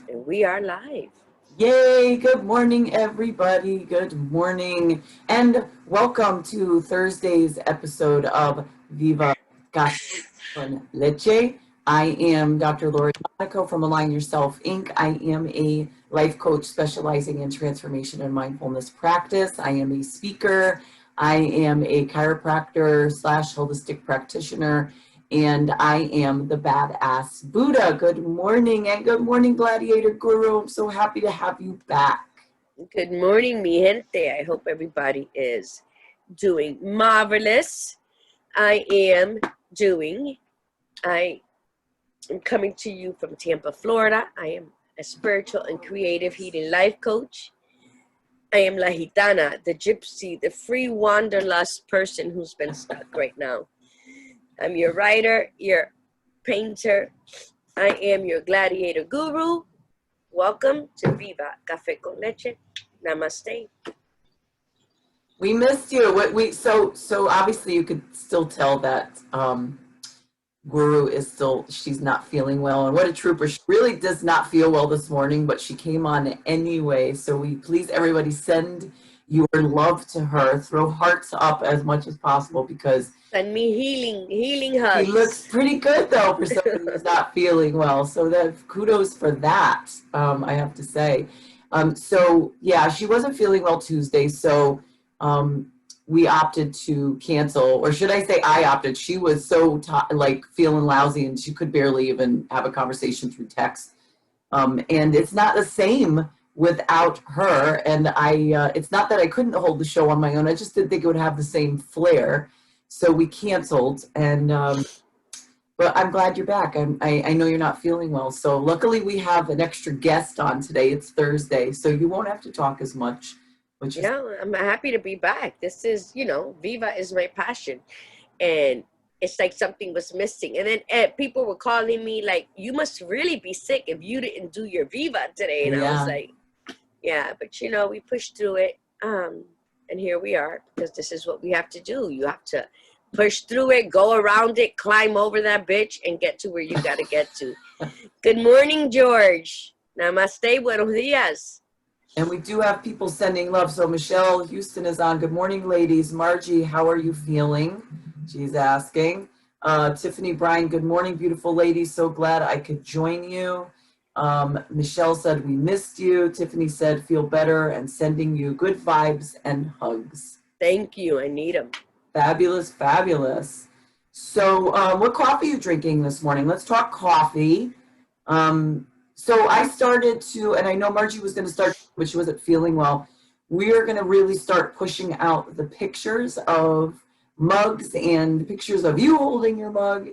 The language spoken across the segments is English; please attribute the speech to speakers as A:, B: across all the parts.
A: And we are live.
B: Yay! Good morning, everybody. Good morning. And welcome to Thursday's episode of Viva Cafe con Leche. I am Dr. Lori Monaco from Align Yourself, Inc. I am a life coach specializing in transformation and mindfulness practice. I am a speaker. I am a chiropractor slash holistic practitioner, and I am the badass Buddha. Good morning, and good morning, Gladiator Guru. I'm so happy to have you back.
A: Good morning, mi gente. I hope everybody is doing marvelous. I am coming to you from Tampa, Florida. I am a spiritual and creative healing life coach. I am La Gitana, the gypsy, the free wanderlust person who's been stuck right now. I'm your writer, your painter. I am your gladiator guru. Welcome to Viva Cafe con Leche. Namaste.
B: We missed you. So obviously you could still tell that Guru is she's not feeling well, and what a trooper. She really does not feel well this morning, but she came on anyway. So we please everybody send your love to her. Throw hearts up as much as possible because
A: Send me healing hugs.
B: she looks pretty good though for somebody who's not feeling well. So that kudos for that. I have to say. So yeah, she wasn't feeling well Tuesday, so we opted to cancel, or should I say I opted. She was so feeling lousy and she could barely even have a conversation through text. And it's not the same without her. And it's not that I couldn't hold the show on my own. I just didn't think it would have the same flair. So we canceled. And but I'm glad you're back. I know you're not feeling well. So luckily we have an extra guest on today. It's Thursday, so you won't have to talk as much.
A: I'm happy to be back. This is, Viva is my passion. And it's like something was missing. And then people were calling me like, you must really be sick if you didn't do your Viva today. And I was like, yeah, but we pushed through it. And here we are, because this is what we have to do. You have to push through it, go around it, climb over that bitch, and get to where you got to get to. Good morning, George. Namaste, buenos dias.
B: And we do have people sending love. So Michelle Houston is on. Good morning, ladies. Margie, how are you feeling? She's asking. Tiffany Bryan, good morning, beautiful ladies. So glad I could join you. Michelle said, we missed you. Tiffany said, feel better, and sending you good vibes and hugs.
A: Thank you. I need them.
B: Fabulous, fabulous. So what coffee are you drinking this morning? Let's talk coffee. So I started to, and I know Margie was going to start, but she wasn't feeling well. We are going to really start pushing out the pictures of mugs and pictures of you holding your mug.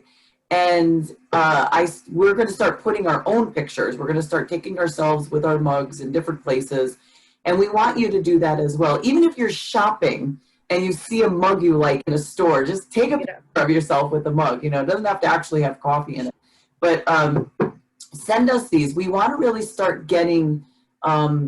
B: And we're going to start putting our own pictures. We're going to start taking ourselves with our mugs in different places. And we want you to do that as well. Even if you're shopping and you see a mug you like in a store, just take a picture of yourself with the mug. It doesn't have to actually have coffee in it. But send us these. We want to really start getting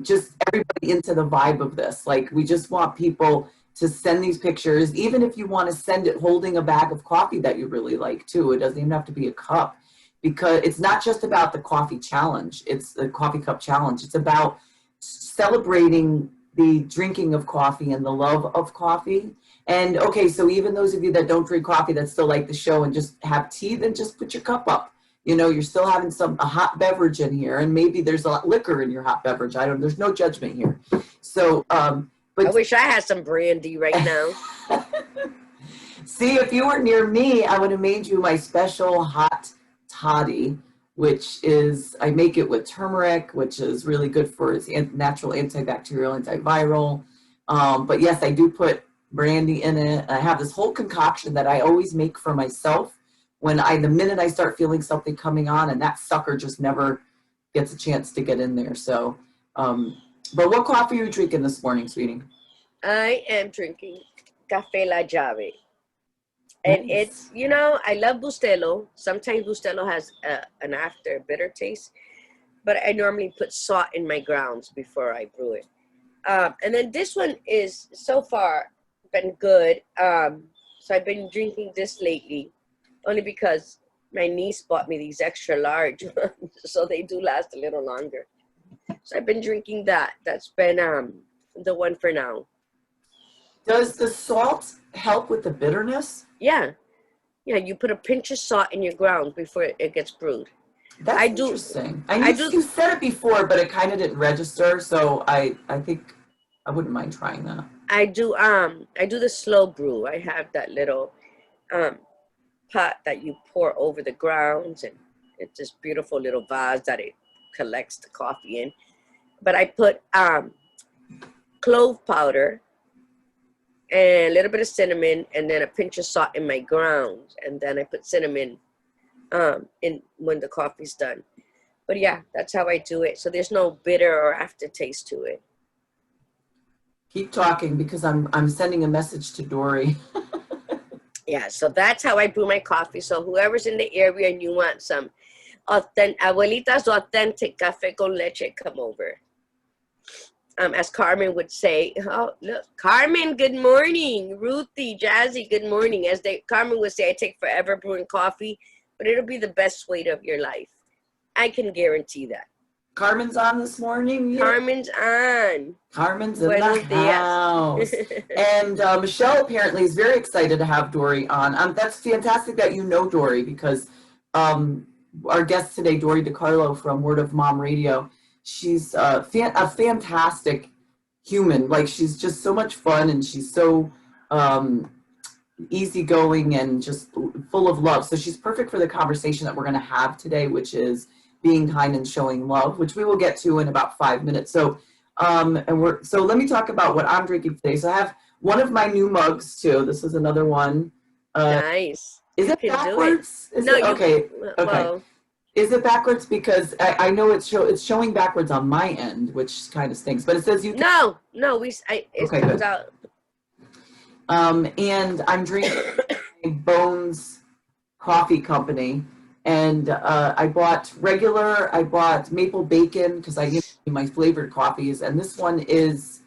B: just everybody into the vibe of this. Like, we just want people to send these pictures, even if you want to send it holding a bag of coffee that you really like too. It doesn't even have to be a cup, because it's not just about the coffee challenge. It's the coffee cup challenge. It's about celebrating the drinking of coffee and the love of coffee. And okay, so even those of you that don't drink coffee that still like the show and just have tea, then just put your cup up. You're still having a hot beverage in here, and maybe there's a lot of liquor in your hot beverage. There's no judgment here. So, but
A: I wish I had some brandy right now.
B: See, if you were near me, I would have made you my special hot toddy, which is, I make it with turmeric, which is really good for its natural antibacterial, antiviral. But yes, I do put brandy in it. I have this whole concoction that I always make for myself the minute I start feeling something coming on, and that sucker just never gets a chance to get in there. So, but what coffee are you drinking this morning, sweetie?
A: I am drinking Café La Llave. And nice. It's, I love Bustelo. Sometimes Bustelo has an after bitter taste, but I normally put salt in my grounds before I brew it. And then this one is so far been good. So I've been drinking this lately, only because my niece bought me these extra large ones, so they do last a little longer. So I've been drinking that. That's been the one for now.
B: Does the salt help with the bitterness?
A: Yeah. Yeah, you put a pinch of salt in your grounds before it gets brewed.
B: That's
A: I do
B: interesting.
A: I do
B: You said it before, but it kind of didn't register, so I think I wouldn't mind trying that.
A: I do the slow brew. I have that little um pot that you pour over the grounds, and it's this beautiful little vase that it collects the coffee in. But I put clove powder and a little bit of cinnamon and then a pinch of salt in my grounds, and then I put cinnamon in when the coffee's done. But yeah, that's how I do it. So there's no bitter or aftertaste to it.
B: Keep talking because I'm sending a message to Dory.
A: Yeah, so that's how I brew my coffee. So whoever's in the area and you want some abuelita's authentic café con leche, come over. As Carmen would say, oh look, Carmen, good morning. Ruthie, Jazzy, good morning. Carmen would say, I take forever brewing coffee, but it'll be the best wait of your life. I can guarantee that.
B: Carmen's on this morning. Yeah.
A: Carmen's on.
B: Carmen's in
A: Buenos
B: the house. And Michelle apparently is very excited to have Dory on. That's fantastic that you know Dory, because our guest today, Dory DiCarlo from Word of Mom Radio, she's a fantastic human. Like, she's just so much fun, and she's so easygoing and just full of love. So she's perfect for the conversation that we're going to have today, which is being kind and showing love, which we will get to in about 5 minutes. So let me talk about what I'm drinking today. So I have one of my new mugs too. This is another one.
A: Nice.
B: Is it backwards? Okay.
A: Well,
B: is it backwards? Because I know it's showing backwards on my end, which kind of stinks. But it says you.
A: No, it comes
B: good.
A: out.
B: And I'm drinking Bones Coffee Company. And I bought maple bacon because I give my flavored coffees. And this one is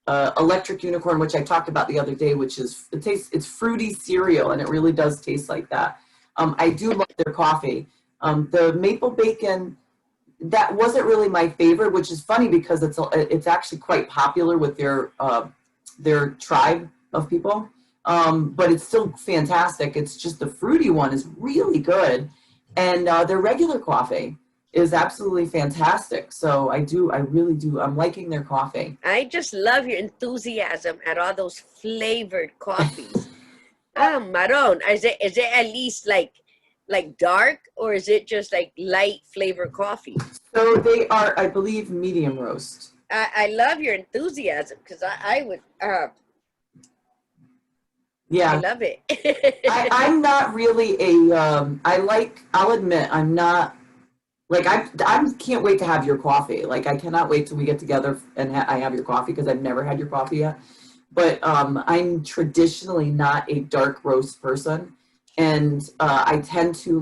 B: Electric Unicorn, which I talked about the other day, which is, it's fruity cereal, and it really does taste like that. I do love their coffee. The maple bacon, that wasn't really my favorite, which is funny because it's actually quite popular with their tribe of people. But it's still fantastic. It's just the fruity one is really good. And their regular coffee is absolutely fantastic. So I really do. I'm liking their coffee.
A: I just love your enthusiasm at all those flavored coffees. Maron, is it at least like dark, or is it just like light flavored coffee?
B: So they are, I believe, medium roast.
A: I love your enthusiasm, because I would.
B: Yeah,
A: I love it.
B: I'm not really I'll admit, I'm not, like, I can't wait to have your coffee. Like, I cannot wait till we get together and I have your coffee, because I've never had your coffee yet. But I'm traditionally not a dark roast person. And I tend to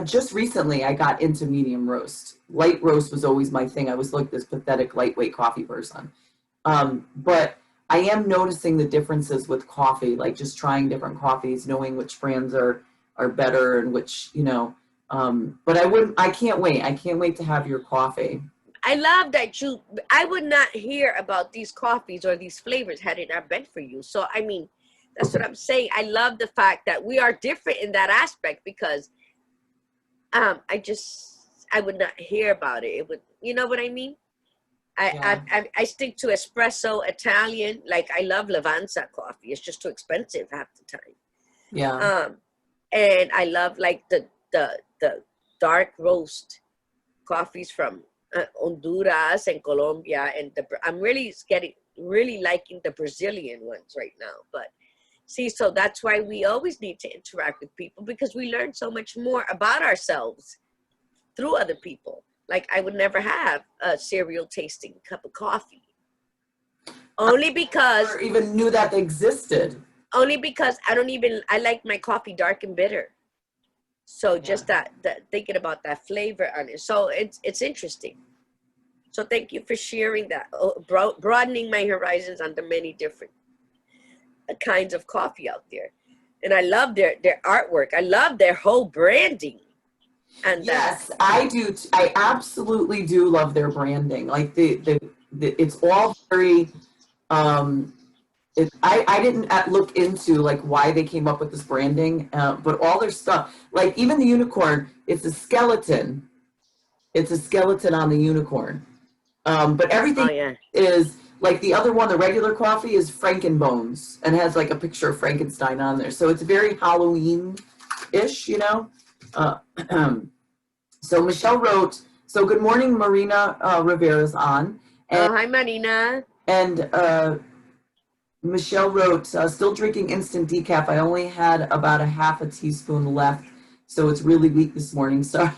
B: just recently I got into medium roast. Light roast was always my thing. I was like this pathetic lightweight coffee person. But I am noticing the differences with coffee, like just trying different coffees, knowing which brands are better and which, but I can't wait. I can't wait to have your coffee.
A: I love that I would not hear about these coffees or these flavors had it not been for you. So, I mean, that's what I'm saying. I love the fact that we are different in that aspect, because I would not hear about it. It would, you know what I mean? I stick to espresso, Italian. Like, I love Lavanza coffee. It's just too expensive half the time.
B: Yeah.
A: And I love like the dark roast coffees from Honduras and Colombia, and I'm really liking the Brazilian ones right now. But see, so that's why we always need to interact with people, because we learn so much more about ourselves through other people. Like, I would never have a cereal tasting cup of coffee. Only because...
B: I never even knew that existed.
A: Only because I like my coffee dark and bitter. So just that thinking about that flavor on it. So it's interesting. So thank you for sharing that, broadening my horizons on the many different kinds of coffee out there. And I love their artwork. I love their whole branding. And
B: Yes, I do. I absolutely do love their branding. Like it's all very, um, I didn't look into like why they came up with this branding, but all their stuff, like even the unicorn, it's a skeleton. It's a skeleton on the unicorn. But
A: oh
B: everything
A: yeah.
B: is like the other one, the regular coffee is Frankenbones and has like a picture of Frankenstein on there. So it's very Halloween-ish, you know? Uh, so Michelle wrote, so good morning, Marina Rivera's on.
A: Oh, hi, Marina.
B: And Michelle wrote, still drinking instant decaf. I only had about a half a teaspoon left, so it's really weak this morning. So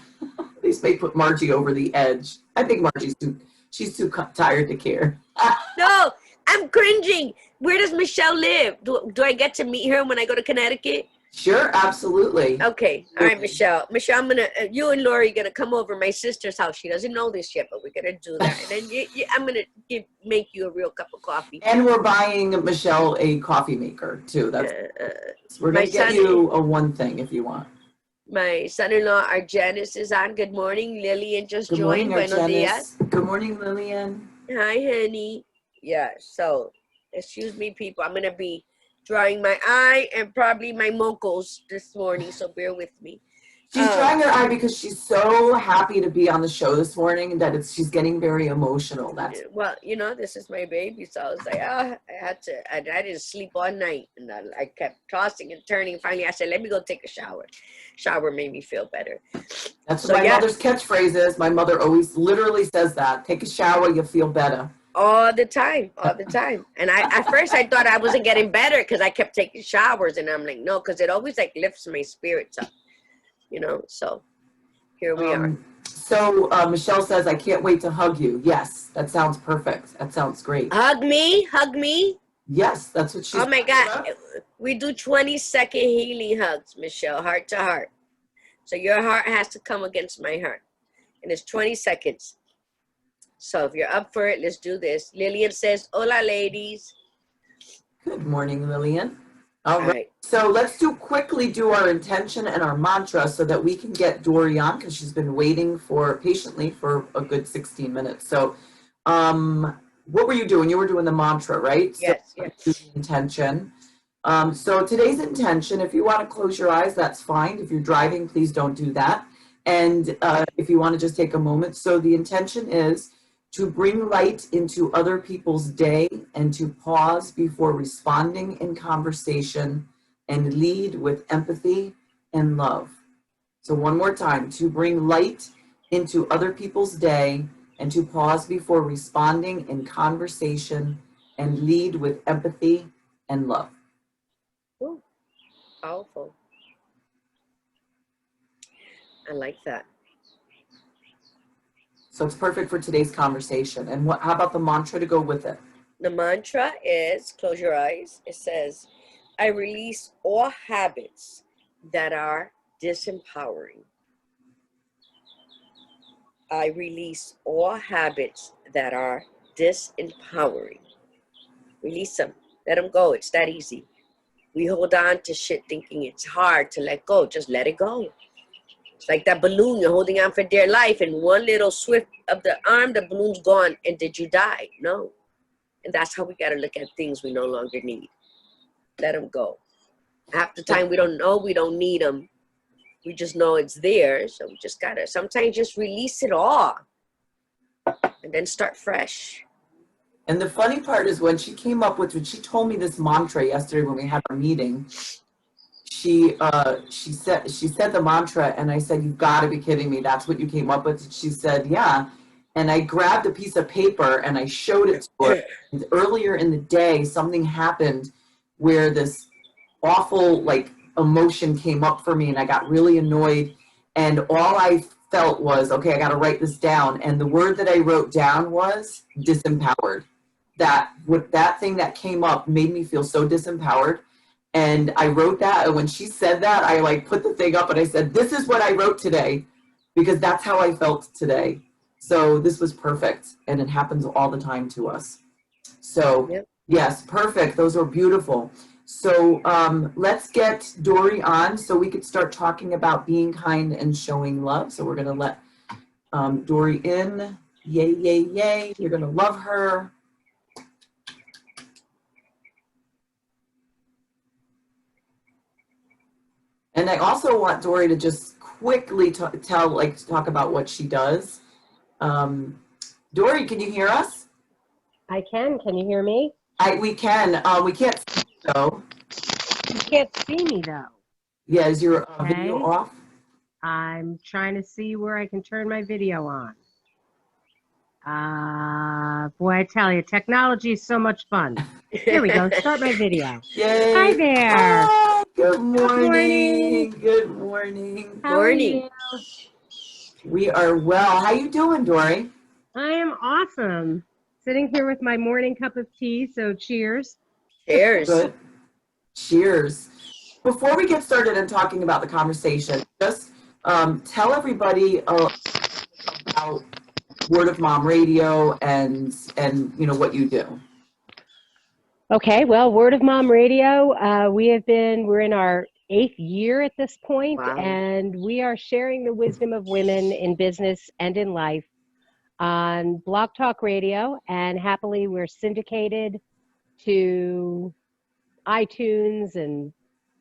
B: these may put Margie over the edge. I think she's too tired to care.
A: No, I'm cringing. Where does Michelle live? Do I get to meet her when I go to Connecticut?
B: Sure, absolutely.
A: Okay. All right, Michelle. Michelle, I'm gonna you and Lori gonna come over my sister's house. She doesn't know this yet, but we're gonna do that. And then I'm gonna make you a real cup of coffee.
B: And we're buying Michelle a coffee maker too. That's we're
A: my
B: gonna get
A: son,
B: you a one thing if you want.
A: My son-in-law, Argenis, is on. Good morning. Lillian just
B: Good
A: joined.
B: morning,
A: Buenos dias.
B: Good morning, Lillian.
A: Hi, honey. Yeah. So, excuse me, people. I'm gonna be drying my eye and probably my mocos this morning. So bear with me.
B: She's drying her eye because she's so happy to be on the show this morning that she's getting very emotional. That's
A: well, this is my baby, so I was like, I didn't sleep all night, and I kept tossing and turning. Finally, I said, let me go take a shower. Shower made me feel better.
B: That's what my mother's catchphrase is. My mother always literally says that. Take a shower, you'll feel better.
A: All the time. And at first I thought I wasn't getting better because I kept taking showers, and I'm like, no, because it always like lifts my spirits up. So here we are.
B: So Michelle says, I can't wait to hug you. Yes, that sounds perfect. That sounds great.
A: Hug me.
B: Yes, that's what she's.
A: Oh my God. We do 20-second healing hugs, Michelle, heart to heart. So your heart has to come against my heart. And it's 20 seconds. So if you're up for it, let's do this. Lillian says, hola, ladies.
B: Good morning, Lillian. All right. So let's quickly do our intention and our mantra so that we can get Dory on because she's been waiting patiently for a good 16 minutes. So what were you doing? You were doing the mantra, right?
A: Yes.
B: So yes. The intention. So today's intention, if you want to close your eyes, that's fine. If you're driving, please don't do that. And if you want to just take a moment. So the intention is to bring light into other people's day and to pause before responding in conversation and lead with empathy and love. So one more time, to bring light into other people's day and to pause before responding in conversation and lead with empathy and love.
A: Ooh, powerful. I like that.
B: So it's perfect for today's conversation. And how about the mantra to go with it?
A: The mantra is, close your eyes. It says, I release all habits that are disempowering. I release all habits that are disempowering. Release them. Let them go. It's that easy. We hold on to shit thinking it's hard to let go. Just let it go. It's like that balloon, you're holding on for dear life, and one little swift of the arm, the balloon's gone, and did you die? No. And that's how we got to look at things we no longer need. Let them go. Half the time we don't know we don't need them. We just know it's there, so we just got to sometimes just release it all and then start fresh.
B: And the funny part is when she told me this mantra yesterday when we had our meeting, she said the mantra, and I said, you've got to be kidding me. That's what you came up with? She said, yeah. And I grabbed a piece of paper and I showed it to her. And earlier in the day, something happened where this awful emotion came up for me, and I got really annoyed. And all I felt was, okay, I got to write this down. And the word that I wrote down was disempowered. That thing that came up made me feel so disempowered. And I wrote that, and when she said that, I put the thing up and I said, this is what I wrote today, because that's how I felt today. So this was perfect, and it happens all the time to us. So yep. Yes, perfect. Those are beautiful. So let's get Dory on so we could start talking about being kind and showing love. So we're going to let Dory in. Yay, yay, yay. You're going to love her. And I also want Dory to just quickly talk about what she does. Dory, can you hear us?
C: I can. Can you hear me?
B: We can. We can't see you, though.
C: You can't see me, though.
B: Yeah, is your video
C: Okay.
B: off?
C: I'm trying to see where I can turn my video on. Boy, I tell you, technology is so much fun. Here we go. Start my video.
B: Yay.
C: Hi there.
B: Hi. Good morning.
C: Good morning.
B: Good morning.
C: How
A: Morning.
C: are you?
B: We are well. How you doing, Dory?
C: I am awesome. Sitting here with my morning cup of tea, so cheers.
A: Cheers.
B: Good. Cheers. Before we get started and talking about the conversation, just tell everybody about Word of Mom Radio and what you do.
C: Okay, well, Word of Mom Radio, we're in our 8th year at this point,
A: Wow.
C: and we are sharing the wisdom of women in business and in life on Blog Talk Radio, and happily we're syndicated to iTunes and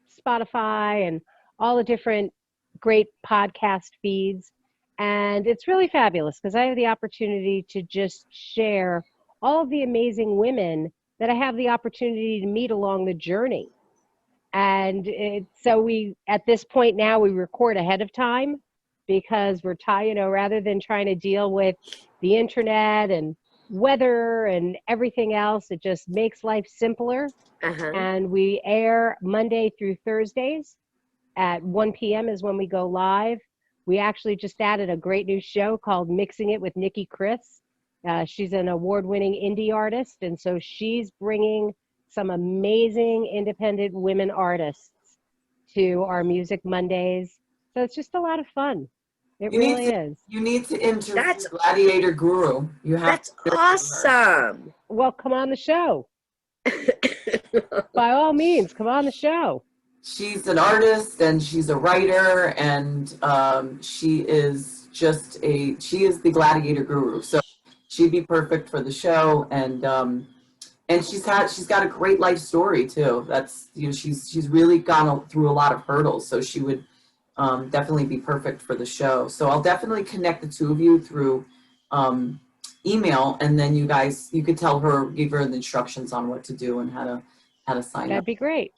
C: Spotify and all the different great podcast feeds. And it's really fabulous because I have the opportunity to just share all of the amazing women that I have the opportunity to meet along the journey. And so at this point now, we record ahead of time because we're rather than trying to deal with the internet and weather and everything else, it just makes life simpler.
A: Uh-huh.
C: And we air Monday through Thursdays at 1 p.m. is when we go live. We actually just added a great new show called Mixing It with Nikki Chris. She's an award-winning indie artist, and so she's bringing some amazing independent women artists to our Music Mondays. So it's just a lot of fun. It really is.
B: You need to interview
A: That's-
B: Gladiator Guru. You have.
A: That's awesome.
C: Well, come on the show. By all means, come on the show.
B: She's an artist and she's a writer, and she is the Gladiator Guru. So she'd be perfect for the show, and she's got a great life story too. That's she's really gone through a lot of hurdles, so she would definitely be perfect for the show. So I'll definitely connect the two of you through email, and then you could give her the instructions on what to do and how to sign up.
C: That'd be great.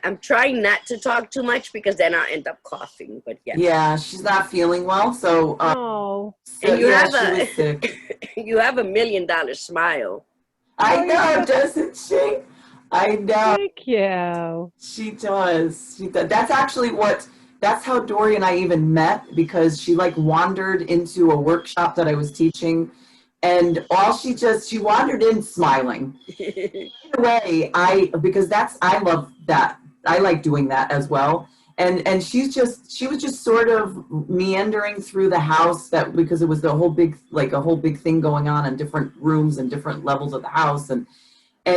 A: I'm trying not to talk too much because then I'll end up coughing. But yes.
B: Yeah, she's not feeling well, so.
C: Oh.
A: And
B: she was sick.
A: You have $1 million smile.
B: I know, doesn't she? I know.
C: Thank you.
B: She does. That's actually that's how Dory and I even met, because she wandered into a workshop that I was teaching, and she wandered in smiling. In a way, because I love that. I like doing that as well. And she was just sort of meandering through the house, because it was a whole big thing going on in different rooms and different levels of the house, and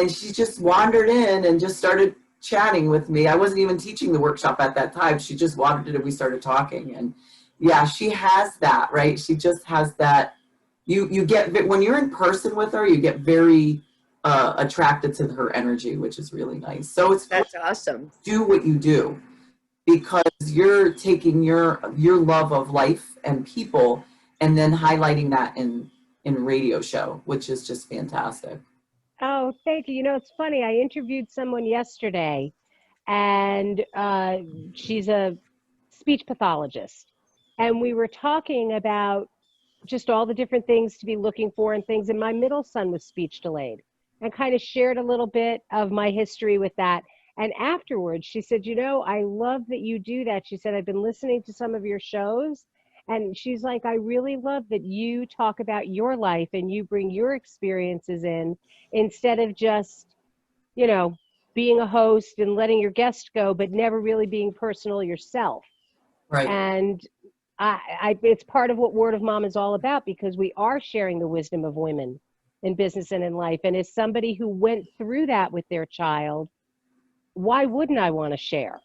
B: she just wandered in and just started chatting with me. I wasn't even teaching the workshop at that time. She just wandered in and we started talking, and yeah, she has that, right? She just has that. You get, when you're in person with her, you get very attracted to her energy, which is really nice. So
A: that's awesome.
B: Do what you do, because you're taking your love of life and people and then highlighting that in radio show, which is just fantastic.
C: Oh, thank you. It's funny. I interviewed someone yesterday, and she's a speech pathologist, and we were talking about just all the different things to be looking for and things. And my middle son was speech delayed, and kind of shared a little bit of my history with that. And afterwards, she said, I love that you do that. She said, I've been listening to some of your shows. And she's like, I really love that you talk about your life and you bring your experiences in, instead of just, being a host and letting your guest go, but never really being personal yourself.
B: Right.
C: And it's part of what Word of Mom is all about, because we are sharing the wisdom of women in business and in life. And as somebody who went through that with their child, why wouldn't I want to share?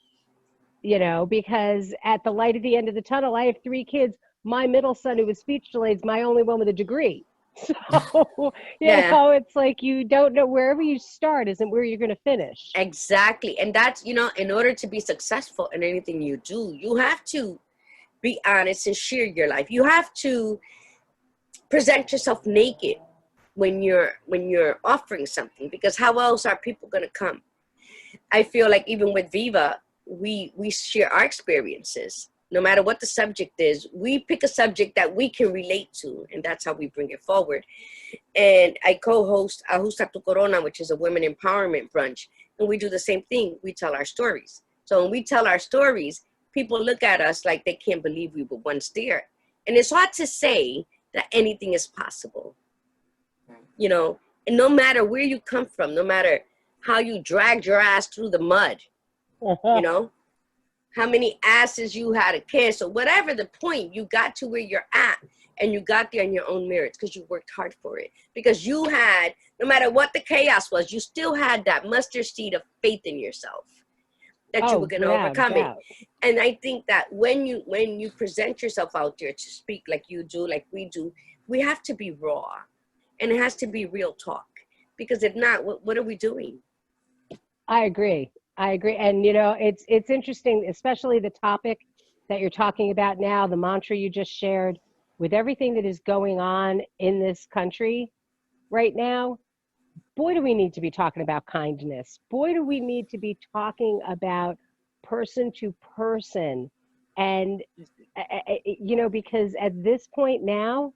C: You know, because at the light at the end of the tunnel, I have 3 kids. My middle son, who was speech delayed, is my only one with a degree. So,
A: Yeah.
C: it's like you don't know, wherever you start isn't where you're going to finish.
A: Exactly. And that's, in order to be successful in anything you do, you have to be honest and share your life. You have to present yourself naked when you're offering something, because how else are people going to come? I feel like even with Viva, we share our experiences. No matter what the subject is, we pick a subject that we can relate to, and that's how we bring it forward. And I co-host Ajusta Tu Corona, which is a women empowerment brunch, and we do the same thing. We tell our stories. So when we tell our stories, people look at us like they can't believe we were once there. And it's hard to say that anything is possible, and no matter where you come from, no matter how you dragged your ass through the mud, how many asses you had to kiss, or whatever the point, you got to where you're at, and you got there on your own merits because you worked hard for it. Because you had, no matter what the chaos was, you still had that mustard seed of faith in yourself that you were going to overcome it. And I think that when you present yourself out there to speak like you do, like we do, we have to be raw, and it has to be real talk. Because if not, what are we doing?
C: I agree. And, it's interesting, especially the topic that you're talking about now, the mantra you just shared, with everything that is going on in this country right now. Boy, do we need to be talking about kindness. Boy, do we need to be talking about person to person. And, because at this point now,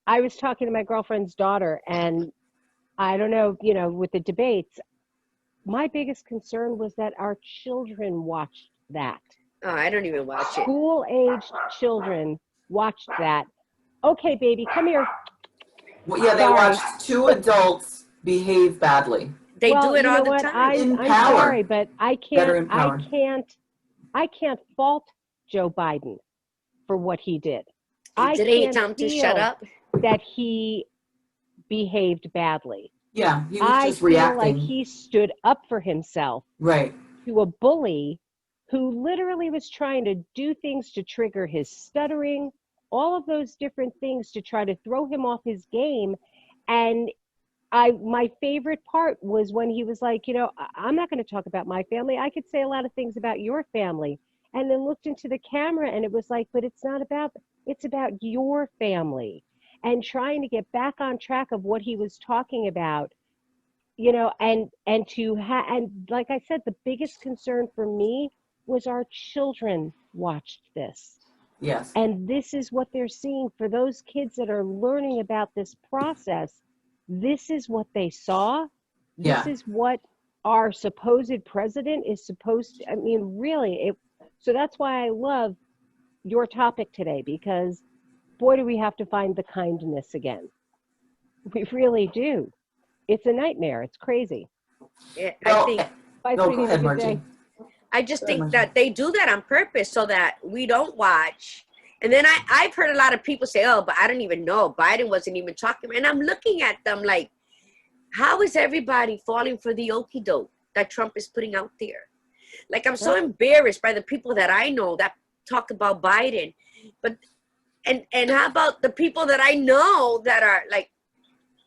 C: I was talking to my girlfriend's daughter, and I don't know, with the debates, my biggest concern was that our children watched that.
A: Oh, I don't even watch it.
C: School-aged children watched that. Okay, baby, come here.
B: Well, yeah, they watched 2 adults behave badly.
A: They do it all the time.
C: I'm sorry, but I can't fault Joe Biden for what he did.
A: Did he tell him to shut up?
C: That he behaved badly.
B: Yeah, he was just reacting.
C: I feel like he stood up for himself.
B: Right.
C: To a bully who literally was trying to do things to trigger his stuttering, all of those different things to try to throw him off his game. And my favorite part was when he was like, I'm not going to talk about my family. I could say a lot of things about your family. And then looked into the camera, and it was like, but it's about your family. And trying to get back on track of what he was talking about, and like I said, the biggest concern for me was our children watched this.
B: Yes.
C: And this is what they're seeing. For those kids that are learning about this process, this is what they saw. This is what our supposed president is supposed to, really, so that's why I love your topic today, because boy, do we have to find the kindness again. We really do. It's a nightmare. It's crazy.
A: Yeah,
B: Well,
A: I think.
B: go ahead, Margie.
A: I just think that they do that on purpose so that we don't watch. And then I've heard a lot of people say, oh, but I don't even know. Biden wasn't even talking. And I'm looking at them like, how is everybody falling for the okie doke that Trump is putting out there? Like, I'm so embarrassed by the people that I know that talk about Biden. But And how about the people that I know that are like,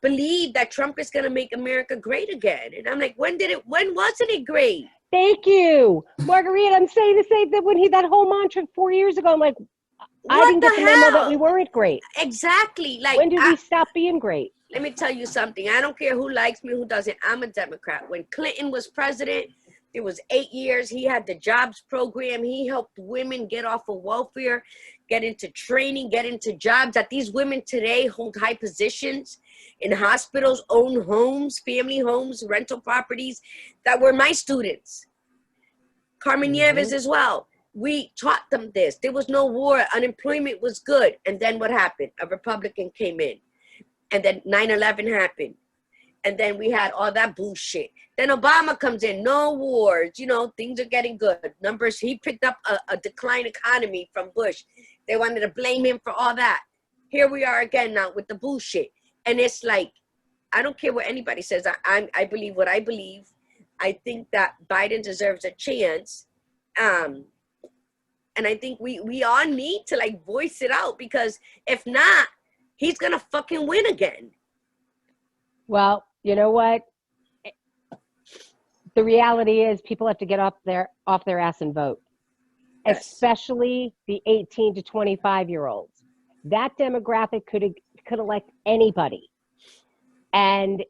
A: believe that Trump is going to make America great again? And I'm like, when wasn't it great?
C: Thank you. Margarita, I'm saying the same thing when that whole mantra 4 years ago. I'm like, I didn't get the memo that we weren't great.
A: Exactly. Like,
C: when did we stop being great?
A: Let me tell you something. I don't care who likes me, who doesn't. I'm a Democrat. When Clinton was president, it was 8 years. He had the jobs program. He helped women get off of welfare, get into training, get into jobs. That these women today hold high positions in hospitals, own homes, family homes, rental properties, that were my students. Carmen Nieves as well. We taught them this. There was no war. Unemployment was good. And then what happened? A Republican came in. And then 9/11 happened. And then we had all that bullshit. Then Obama comes in, no wars, things are getting good. Numbers, he picked up a decline economy from Bush. They wanted to blame him for all that. Here we are again now with the bullshit. And it's like, I don't care what anybody says. I believe what I believe. I think that Biden deserves a chance. And I think we all need to like voice it out, because if not, he's gonna fucking win again.
C: Well, you know what? The reality is people have to get off their ass and vote,
A: Yes.
C: especially the 18 to 25-year-olds. That demographic could elect anybody. And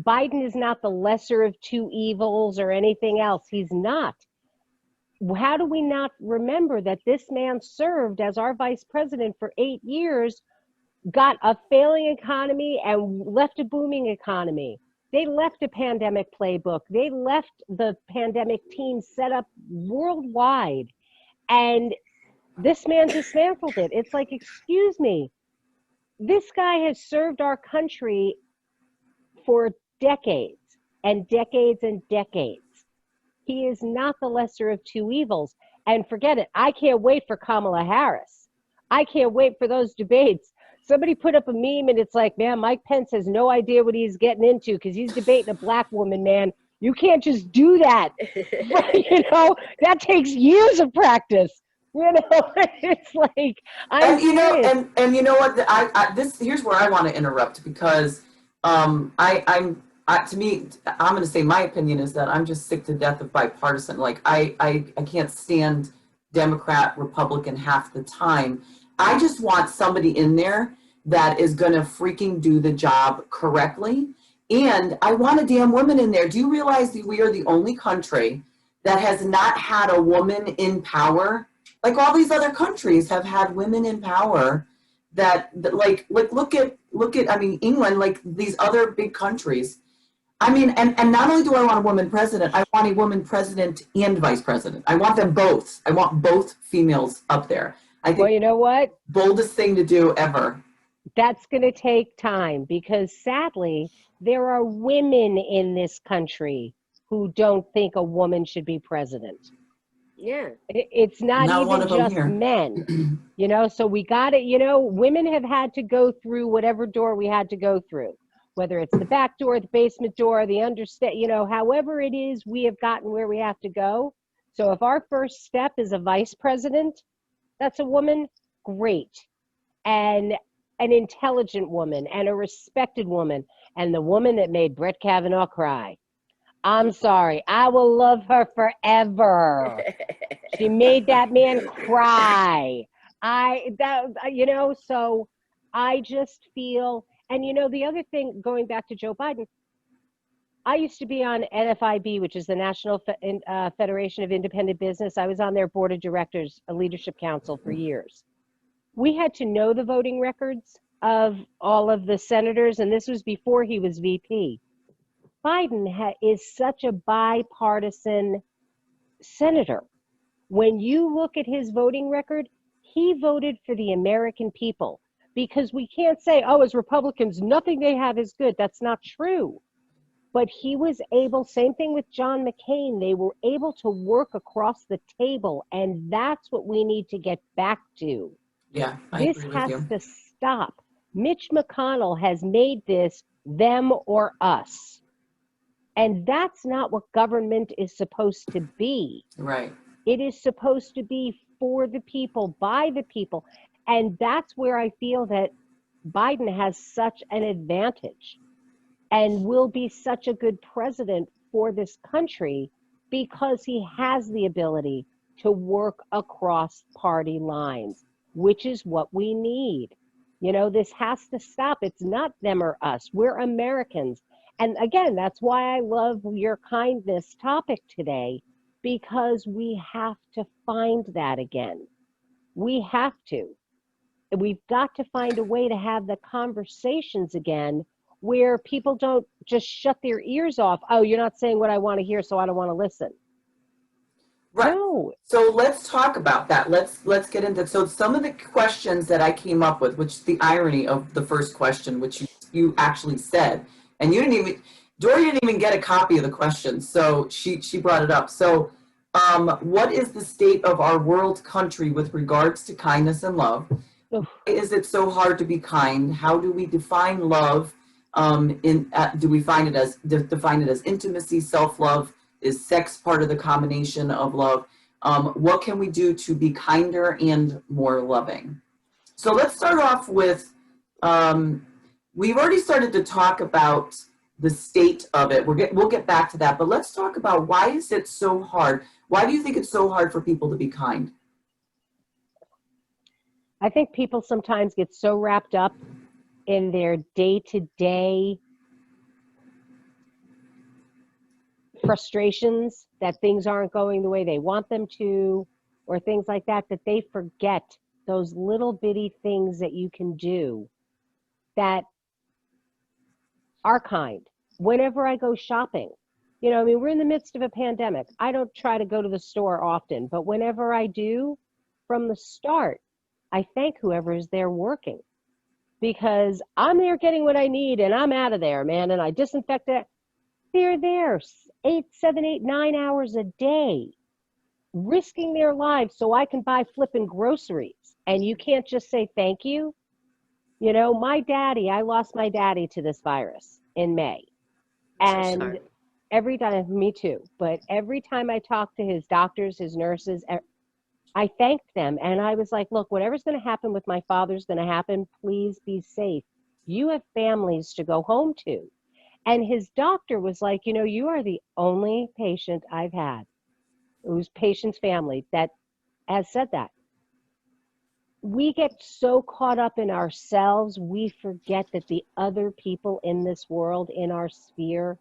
C: Biden is not the lesser of two evils or anything else. He's not. How do we not remember that this man served as our vice president for 8 years, got a failing economy and left a booming economy? They left a pandemic playbook. They left the pandemic team set up worldwide. And this man dismantled it. It's like, excuse me, this guy has served our country for decades and decades and decades. He is not the lesser of two evils. And forget it, I can't wait for Kamala Harris. I can't wait for those debates. Somebody put up a meme and it's like, man, Mike Pence has no idea what he's getting into because he's debating a black woman, man. You can't just do that. You know, that takes years of practice. You know, it's like,
B: and you know, and you know what? Here's where I want to interrupt, because to me, I'm going to say my opinion is that I'm just sick to death of bipartisan. Like I can't stand Democrat, Republican half the time. I just want somebody in there that is going to freaking do the job correctly. And I want a damn woman in there. Do you realize that we are the only country that has not had a woman in power? Like all these other countries have had women in power that like look at I mean, England, like these other big countries. I mean, and not only do I want a woman president, I want a woman president and vice president. I want them both. I want both females up there. I think,
C: well, you know what?
B: Boldest thing to do ever.
C: That's going to take time, because sadly, there are women in this country who don't think a woman should be president.
A: Yeah.
C: It's not even just men, you know, so we got it. You know, women have had to go through whatever door we had to go through, whether it's the back door, the basement door, the understand, you know, however it is, we have gotten where we have to go. So if our first step is a vice president, that's a woman, great. And an intelligent woman and a respected woman, and the woman that made Brett Kavanaugh cry. I'm sorry, I will love her forever. She made that man cry. You know, so I just feel, and you know, the other thing, going back to Joe Biden, I used to be on NFIB, which is the National Federation of Independent Business. I was on their board of directors, a leadership council for years. We had to know the voting records of all of the senators, and this was before he was VP. Biden is such a bipartisan senator. When you look at his voting record, he voted for the American people, because we can't say, oh, as Republicans, nothing they have is good. That's not true. But he was able, same thing with John McCain, they were able to work across the table, and that's what we need to get back to.
B: Yeah, I agree with you.
C: This has to stop. Mitch McConnell has made this them or us. And that's not what government is supposed to be.
B: Right.
C: It is supposed to be for the people, by the people. And that's where I feel that Biden has such an advantage and will be such a good president for this country, because he has the ability to work across party lines, which is what we need. You know, this has to stop. It's not them or us. We're Americans. And again, that's why I love your kindness topic today, because we have to find that again. We have to. We've got to find a way to have the conversations again where people don't just shut their ears off. Oh, you're not saying what I want to hear, so I don't want to listen.
B: Right.
C: No.
B: So let's talk about that. Let's get into it. So some of the questions that I came up with, which is the irony of the first question, which you actually said, and Dory didn't even get a copy of the question, so she brought it up. So what is the state of our world country with regards to kindness and love?
C: Oof.
B: Why is it so hard to be kind? How do we define love? Do we define it as intimacy, self-love, Is sex part of the combination of love? What can we do to be kinder and more loving? So let's start off with, we've already started to talk about the state of it. We'll get back to that, but let's talk about, why is it so hard? Why do you think it's so hard for people to be kind?
C: I think people sometimes get so wrapped up in their day-to-day frustrations that things aren't going the way they want them to, or things like that, that they forget those little bitty things that you can do that are kind. Whenever I go shopping, you know, I mean, we're in the midst of a pandemic. I don't try to go to the store often, but whenever I do, from the start, I thank whoever is there working, because I'm there getting what I need and I'm out of there, man. And I disinfect it. They're there 8, 7, 8, 9 hours a day, risking their lives so I can buy flipping groceries. And you can't just say thank you. You know, I lost my daddy to this virus in May. And
A: sorry.
C: every time, me too, but every time I talked to his doctors, his nurses, I thanked them. And I was like, look, whatever's going to happen with my father's going to happen. Please be safe. You have families to go home to. And his doctor was like, you know, you are the only patient I've had whose patient's family that has said that. We get so caught up in ourselves, we forget that the other people in this world, in our sphere,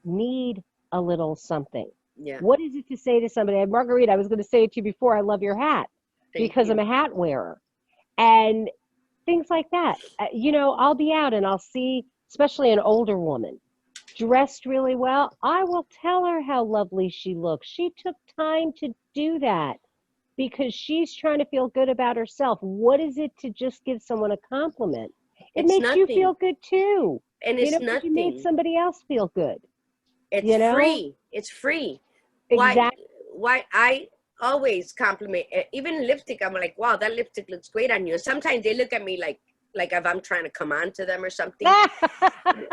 C: need a little something.
A: Yeah.
C: What is it to say to somebody? And Margarita, I was going to say it to you before, I love your hat, because I'm a hat wearer. And things like that. You know, I'll be out and I'll see, especially an older woman, dressed really well. I will tell her how lovely she looks. She took time to do that because she's trying to feel good about herself. What is it to just give someone a compliment? It
A: It's
C: makes
A: nothing.
C: you feel good too.
A: And
C: You
A: it's
C: know, you
A: nothing.
C: made somebody else feel good.
A: It's
C: you know?
A: free. It's free.
C: Exactly.
A: Why I always compliment, even lipstick. I'm like, wow, that lipstick looks great on you. And sometimes they look at me like if I'm trying to come on to them or something.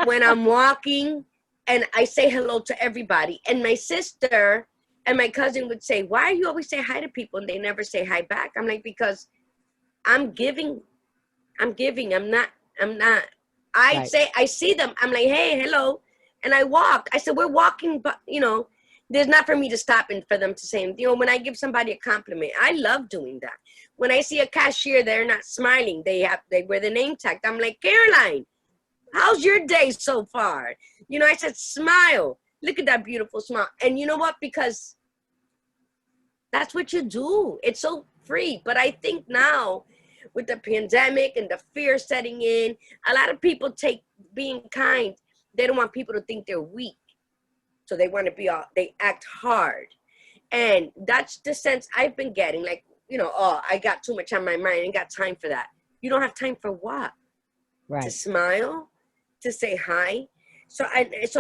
A: When I'm walking and I say hello to everybody, and my sister and my cousin would say, why do you always say hi to people and they never say hi back? I'm like, because I'm giving. I'm not.
C: Right.
A: Say, I see them. I'm like, hey, hello. And I walk. I said, we're walking, but, you know, there's not for me to stop and for them to say, you know, when I give somebody a compliment, I love doing that. When I see a cashier, they're not smiling. They wear the name tag. I'm like, Caroline, how's your day so far? You know, I said, smile. Look at that beautiful smile. And you know what? Because that's what you do. It's so free. But I think now, with the pandemic and the fear setting in, a lot of people take being kind. They don't want people to think they're weak. So they want to be they act hard. And that's the sense I've been getting. Like, you know, oh, I got too much on my mind. I ain't got time for that. You don't have time for what?
C: Right.
A: To smile, to say hi. So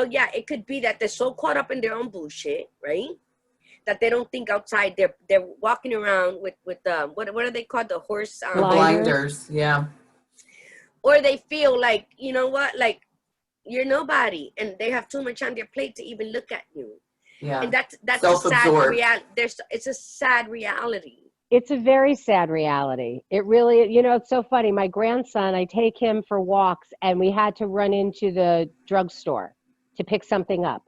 A: yeah, it could be that they're so caught up in their own bullshit, right? That they don't think outside. They're walking around with what are they called? The horse
B: blinders, yeah.
A: Or they feel like, you know what, like you're nobody, and they have too much on their plate to even look at you.
B: Yeah.
A: And that's a sad reality. It's a sad reality.
C: It's a very sad reality. It really, you know, it's so funny. My grandson, I take him for walks, and we had to run into the drugstore to pick something up.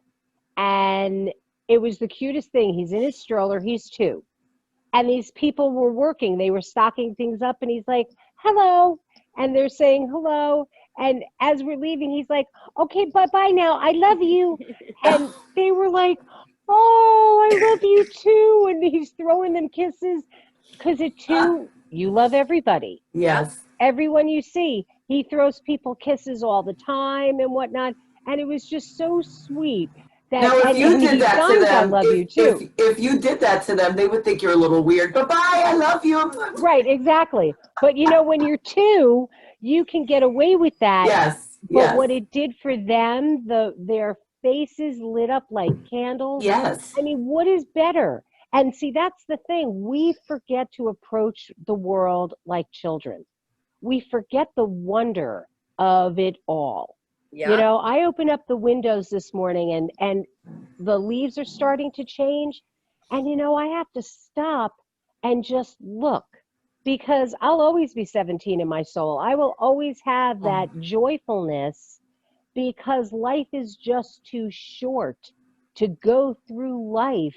C: And it was the cutest thing. He's in his stroller. He's 2. And these people were working. They were stocking things up, and he's like, hello. And they're saying hello. And as we're leaving, he's like, okay, bye-bye now. I love you. And they were like, oh, I love you too. And he's throwing them kisses. Because at 2, you love everybody.
B: Yes.
C: Everyone you see, he throws people kisses all the time and whatnot. And it was just so sweet.
B: Now, if you did that to them,
C: I love you too.
B: If you did that to them, they would think you're a little weird. Bye-bye, I love you.
C: Right, exactly. But you know, when you're 2, you can get away with that.
B: Yes.
C: But what it did for them, their faces lit up like candles.
B: Yes.
C: I mean, what is better? And see, that's the thing. We forget to approach the world like children. We forget the wonder of it all. You
A: Yeah.
C: know, I open up the windows this morning and the leaves are starting to change. And you know, I have to stop and just look because I'll always be 17 in my soul. I will always have
B: Oh,
C: that joyfulness because life is just too short to go through life.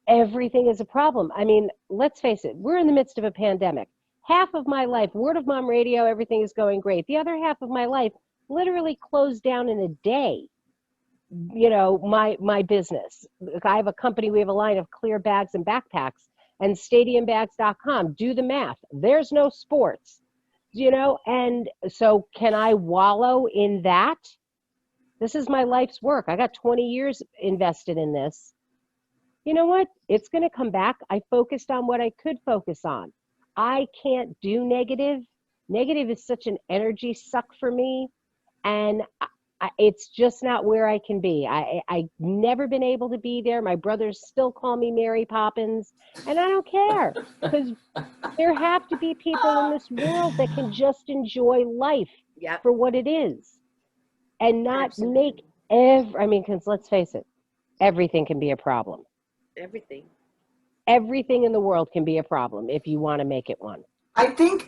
C: Everything is a problem. I mean, let's face it, we're in the midst of a pandemic. Half of my life, Word of Mom Radio, everything is going great. The other half of my life literally closed down in a day. You know, my business. I have a company, we have a line of clear bags and backpacks and stadiumbags.com. Do the math. There's no sports, you know, and so can I wallow in that? This is my life's work. I got 20 years invested in this. You know what? It's going to come back. I focused on what I could focus on. I can't do negative. Negative is such an energy suck for me. And it's just not where I can be. I've never been able to be there. My brothers still call me Mary Poppins, and I don't care because there have to be people in this world that can just enjoy life
A: Yep.
C: for what it is and not make
A: Absolutely.
C: I mean, because let's face it, everything can be a problem.
A: Everything.
C: Everything in the world can be a problem if you want to make it one.
B: I think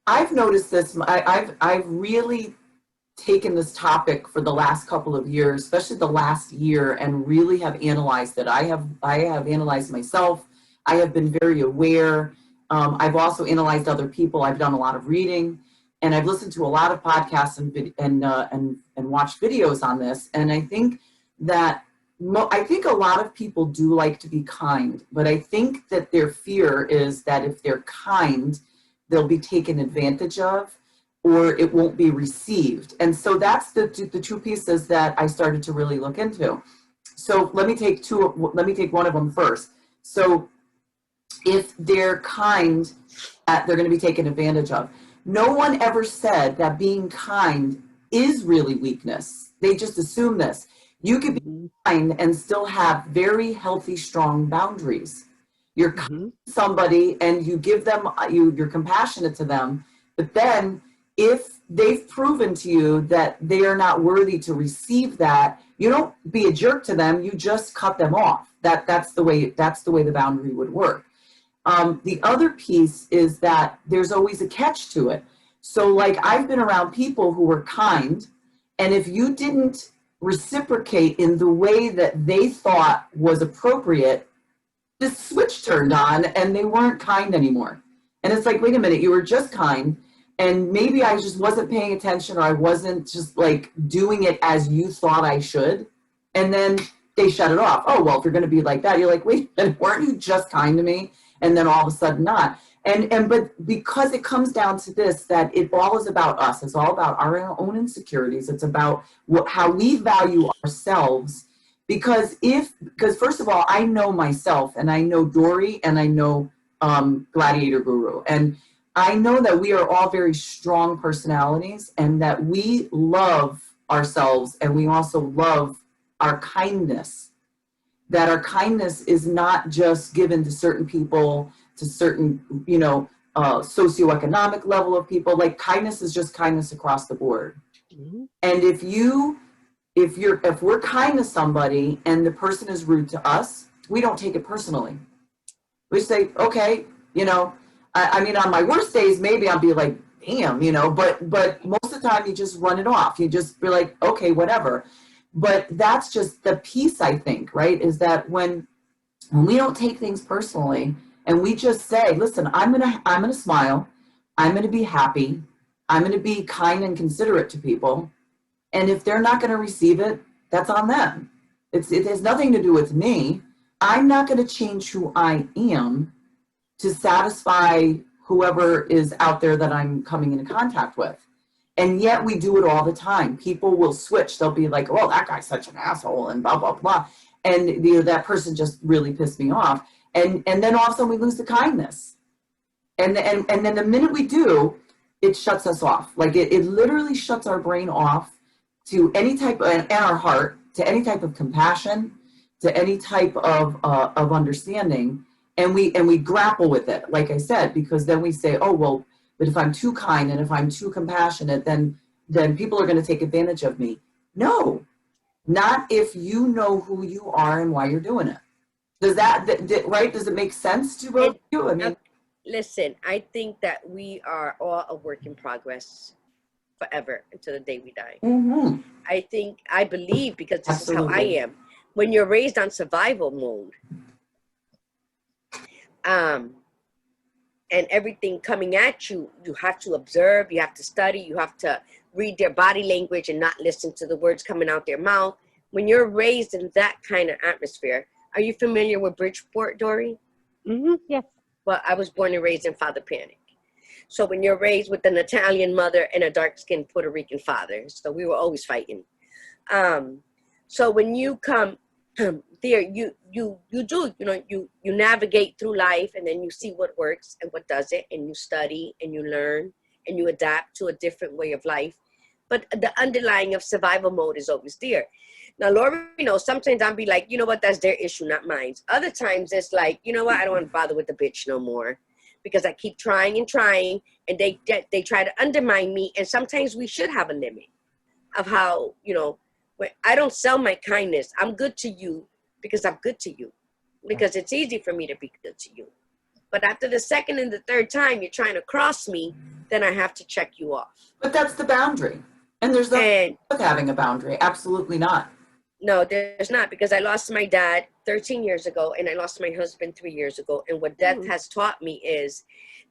B: I've noticed this. I've really taken this topic for the last couple of years, especially the last year, and really have analyzed it. I have analyzed myself. I have been very aware. I've also analyzed other people. I've done a lot of reading, and I've listened to a lot of podcasts and watched videos on this. And I think that I think a lot of people do like to be kind, but I think that their fear is that if they're kind, they'll be taken advantage of or it won't be received. And so that's the two pieces that I started to really look into. So let me take one of them first. So if they're kind, they're going to be taken advantage of. No one ever said that being kind is really weakness. They just assume this. You could be
C: Mm-hmm.
B: kind and still have very healthy, strong boundaries. You're kind
C: Mm-hmm.
B: to somebody and you give them, you're compassionate to them, but then if they've proven to you that they are not worthy to receive that, you don't be a jerk to them. You just cut them off. That's the way the boundary would work. The other piece is that there's always a catch to it. So like I've been around people who were kind, and if you didn't reciprocate in the way that they thought was appropriate, the switch turned on and they weren't kind anymore. And it's like, wait a minute, you were just kind. And maybe I just wasn't paying attention or I wasn't just like doing it as you thought I should. And then they shut it off. Oh, well, if you're going to be like that, you're like, wait a minute, weren't you just kind to me? And then all of a sudden not. But because it comes down to this, that it all is about us. It's all about our own insecurities. It's about how we value ourselves. Because first of all, I know myself and I know Dory and I know Gladiator Guru. And I know that we are all very strong personalities and that we love ourselves and we also love our kindness. That our kindness is not just given to certain people, to certain, socioeconomic level of people. Like kindness is just kindness across the board.
C: Mm-hmm.
B: And if we're kind to somebody and the person is rude to us, we don't take it personally. We say, okay, I mean, on my worst days, maybe I'll be like, damn, but most of the time you just run it off. You just be like, okay, whatever. But that's just the piece, I think, right? Is that when we don't take things personally and we just say, listen, I'm gonna smile, I'm gonna be happy, I'm gonna be kind and considerate to people. And if they're not gonna receive it, that's on them. It has nothing to do with me. I'm not gonna change who I am to satisfy whoever is out there that I'm coming into contact with. And yet we do it all the time. People will switch. They'll be like, oh, that guy's such an asshole and blah, blah, blah. And that person just really pissed me off. And then all of a sudden we lose the kindness. And then the minute we do, it shuts us off. Like it literally shuts our brain off to any type of, and our heart, to any type of compassion, to any type of understanding. And we grapple with it, like I said, because then we say, oh, well, but if I'm too kind and if I'm too compassionate, then then people are going to take advantage of me. No, not if you know who you are and why you're doing it. Does right? Does it make sense to both
A: And
B: of you? I mean,
A: listen, I think that we are all a work in progress forever until the day we die.
B: mhm,
A: I believe, because this is how I
B: absolutely.
A: am. When you're raised on survival mode, um, and everything coming at you, you have to observe, you have to study, you have to read their body language and not listen to the words coming out their mouth. When you're raised in that kind of atmosphere, are you familiar with Bridgeport, Dory?
C: Yes.
A: Well, I was born and raised in Father Panic. So when you're raised with an Italian mother and a dark-skinned Puerto Rican father, so we were always fighting. So when you come there, you do, you navigate through life, and then you see what works and what doesn't, and you study and you learn and you adapt to a different way of life. But the underlying of survival mode is always there. Now, Lori, sometimes I'll be like, you know what, that's their issue, not mine. Other times it's like, you know what, I don't want to bother with the bitch no more, because I keep trying and trying, and they try to undermine me. And sometimes we should have a limit of how, I don't sell my kindness. I'm good to you because I'm good to you, because it's easy for me to be good to you. But after the second and the third time you're trying to cross me, then I have to check you off.
B: But that's the boundary. And there's nothing
A: And
B: with having a boundary. Absolutely not.
A: no, there's not, because I lost my dad 13 years ago, and I lost my husband 3 years ago. And what death has taught me is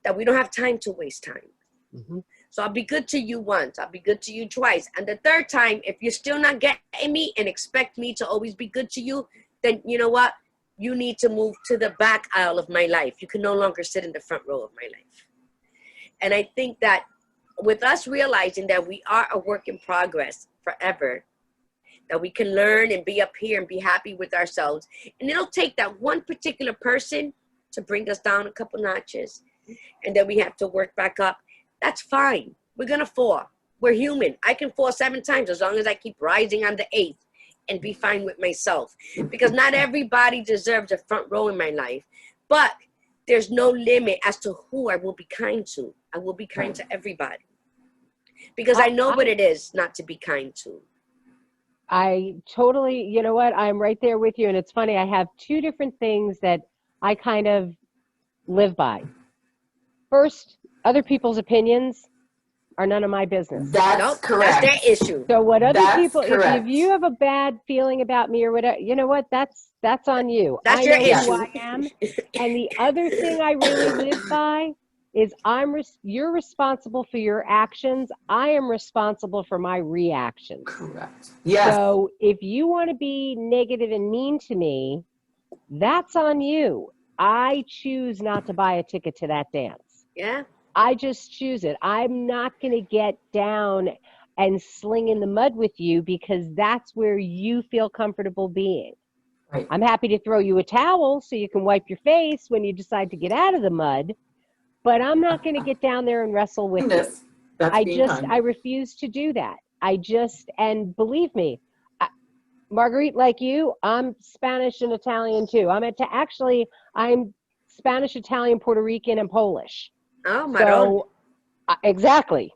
A: that we don't have time to waste time.
C: Mm-hmm.
A: So I'll be good to you once, I'll be good to you twice. And the third time, if you're still not getting me and expect me to always be good to you, then you know what? You need to move to the back aisle of my life. You can no longer sit in the front row of my life. And I think that with us realizing that we are a work in progress forever, that we can learn and be up here and be happy with ourselves. And it'll take that one particular person to bring us down a couple notches, and then we have to work back up. That's fine. We're going to fall. We're human. I can fall 7 times as long as I keep rising on the 8th and be fine with myself, because not everybody deserves a front row in my life. But there's no limit as to who I will be kind to. I will be kind to everybody, because I know what it is not to be kind to.
C: I totally, you know what, I'm right there with you. And it's funny, I have 2 different things that I kind of live by. First, other people's opinions are none of my business.
B: That's
A: Nope,
B: correct.
A: that's their issue.
C: So what other
B: That's
C: people,
B: correct.
C: if you have a bad feeling about me or whatever, you know what, that's on you.
A: That's
C: I
A: your
C: know
A: issue.
C: who I am. And the other thing I really live by is you're responsible for your actions. I am responsible for my reactions.
B: Correct. Yes.
C: So if you want to be negative and mean to me, that's on you. I choose not to buy a ticket to that dance.
A: Yeah.
C: I just choose it. I'm not going to get down and sling in the mud with you, because that's where you feel comfortable being.
B: Right.
C: I'm happy to throw you a towel so you can wipe your face when you decide to get out of the mud, but I'm not going to get down there and wrestle with you.
B: That's being kind.
C: I refuse to do that. And believe me, Marguerite, like you, I'm Spanish and Italian too. I'm Spanish, Italian, Puerto Rican, and Polish.
A: Oh, my
C: Exactly.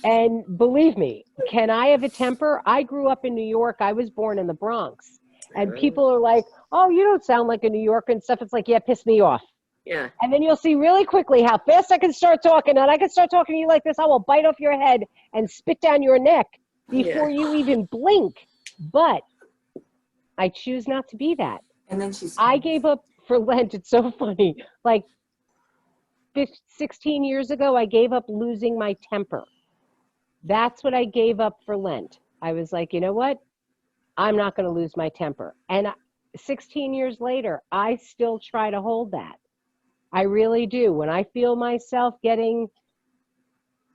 C: And believe me, can I have a temper? I grew up in New York. I was born in the Bronx. And people are like, oh, you don't sound like a New Yorker and stuff. It's like, yeah, piss me off.
A: Yeah.
C: And then you'll see really quickly how fast I can start talking. And I can start talking to you like this. I will bite off your head and spit down your neck before you even blink. But I choose not to be that.
B: And then
C: I gave up for Lent. It's so funny. Like 16 years ago, I gave up losing my temper. That's what I gave up for Lent. I was like, you know what? I'm not going to lose my temper. And 16 years later, I still try to hold that. I really do. When I feel myself getting,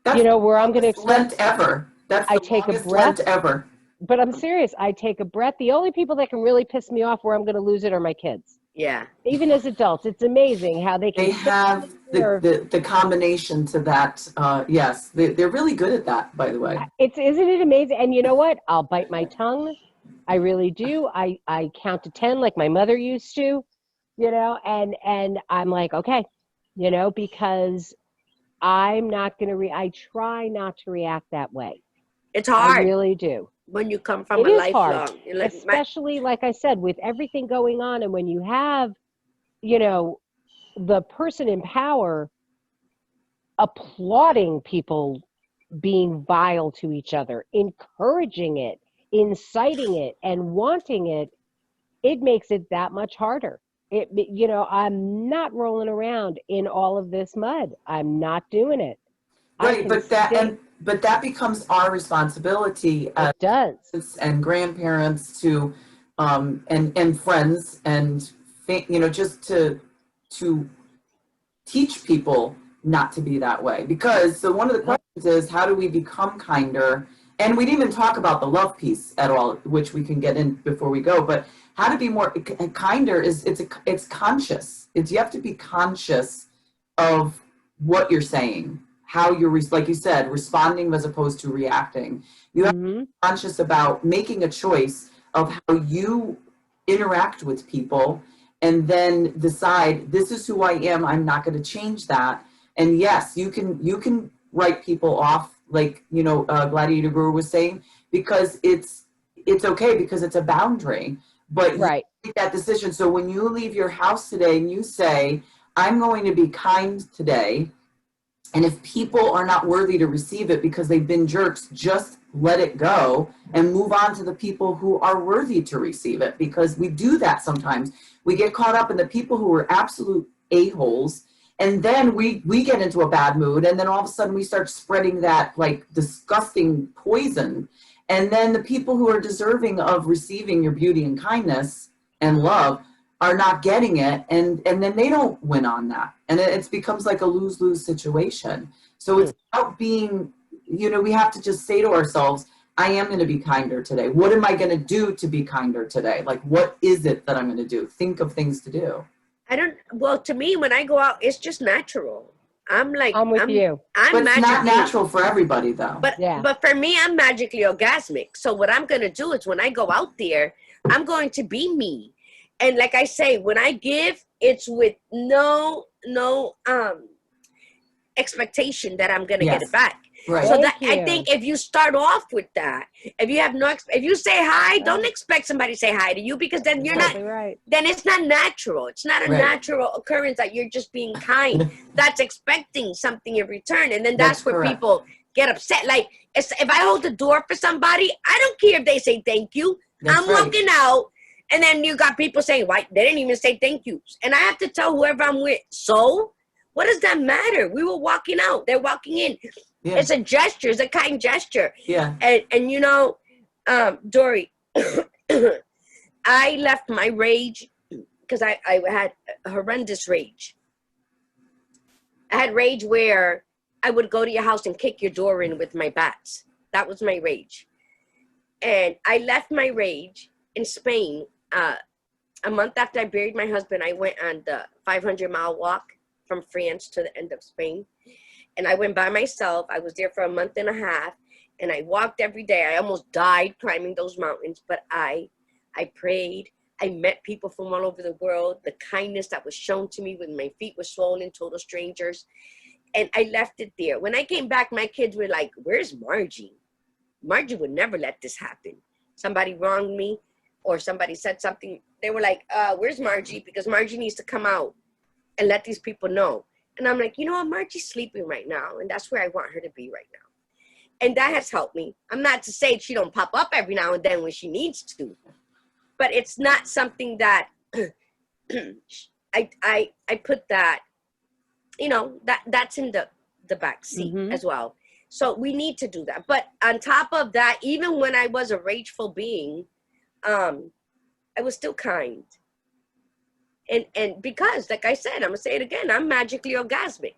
C: where I'm going to
B: Lent ever. That's the longest Lent ever.
C: But I'm serious. I take a breath. The only people that can really piss me off where I'm going to lose it are my kids.
A: Yeah.
C: Even as adults, it's amazing how they can.
B: They have the combination to that. Yes, they're really good at that, by the way.
C: Isn't it amazing? And you know what? I'll bite my tongue. I really do. I count to 10 like my mother used to, and I'm like, okay, because I'm not going to I try not to react that way.
A: It's
C: I
A: hard
C: really do.
A: when you come from
C: It
A: a
C: is hard,
A: lifelong. Like
C: especially like I said, with everything going on, and when you have, you know, the person in power applauding people being vile to each other, encouraging it, inciting it, and wanting it, it makes it that much harder. I'm not rolling around in all of this mud. I'm not doing it. I
B: Right,
C: can stay.
B: but that becomes our responsibility as
C: It does.
B: parents and grandparents to and friends and just to teach people not to be that way. Because so one of the
C: Yep.
B: questions is, how do we become kinder? And we didn't even talk about the love piece at all, which we can get in before we go. But how to be more kinder is it's conscious. You have to be conscious of what you're saying, how you're like you said, responding as opposed to reacting. You have to
C: Hmm.
B: be conscious about making a choice of how you interact with people, and then decide, this is who I am. I'm not going to change that. And yes, you can write people off, like Gladiator Brewer was saying, because it's okay, because it's a boundary. But you
C: Right.
B: make that decision. So when you leave your house today and you say, I'm going to be kind today, and if people are not worthy to receive it because they've been jerks, just let it go and move on to the people who are worthy to receive it, because we do that sometimes. We get caught up in the people who are absolute a-holes, and then we get into a bad mood, and then all of a sudden we start spreading that like disgusting poison. And then the people who are deserving of receiving your beauty and kindness and love are not getting it, and then they don't win on that, and it becomes like a lose-lose situation. So it's about being, we have to just say to ourselves, I am going to be kinder today. What am I going to do to be kinder today? Like, what is it that I'm going to do? Think of things to do.
A: well, to me, when I go out, it's just natural. I'm like,
C: I'm with you.
A: I'm
B: But it's not
A: magically,
B: natural for everybody, though.
C: Yeah.
A: but for me, I'm magically orgasmic. So what I'm gonna do is when I go out there, I'm going to be me. And like I say, when I give, it's with no expectation that I'm gonna get it
B: Yes.
A: back.
B: Right.
A: So
C: Thank
A: that I
C: you.
A: think if you start off with that, if you have if you say hi, don't expect somebody to say hi to you, because then you're not.
C: Exactly right.
A: Then it's not natural. It's not a
B: Right.
A: natural occurrence that you're just being kind. That's expecting something in return, and then
B: That's
A: that's where
B: correct.
A: people get upset. Like if I hold the door for somebody, I don't care if they say thank you.
B: That's
A: I'm
B: right.
A: walking out. And then you got people saying, why? They didn't even say thank yous. And I have to tell whoever I'm with, so what does that matter? We were walking out. They're walking in.
B: Yeah.
A: It's a gesture. It's a kind gesture.
B: Yeah.
A: And Dory, I left my rage because I had a horrendous rage. I had rage where I would go to your house and kick your door in with my bats. That was my rage. And I left my rage in Spain. A month after I buried my husband, I went on the 500-mile walk from France to the end of Spain. And I went by myself. I was there for a month and a half. And I walked every day. I almost died climbing those mountains. But I prayed. I met people from all over the world. The kindness that was shown to me when my feet were swollen, total strangers. And I left it there. When I came back, my kids were like, where's Margie? Margie would never let this happen. Somebody wronged me or somebody said something. They were like, where's Margie? Because Margie needs to come out and let these people know. And I'm like, you know what? Margie's sleeping right now. And that's where I want her to be right now. And that has helped me. I'm not to say she don't pop up every now and then when she needs to. But it's not something that I put that, that's in the back seat as well. So we need to do that. But on top of that, even when I was a rageful being, I was still kind. And because, like I said, I'm gonna say it again, I'm magically orgasmic.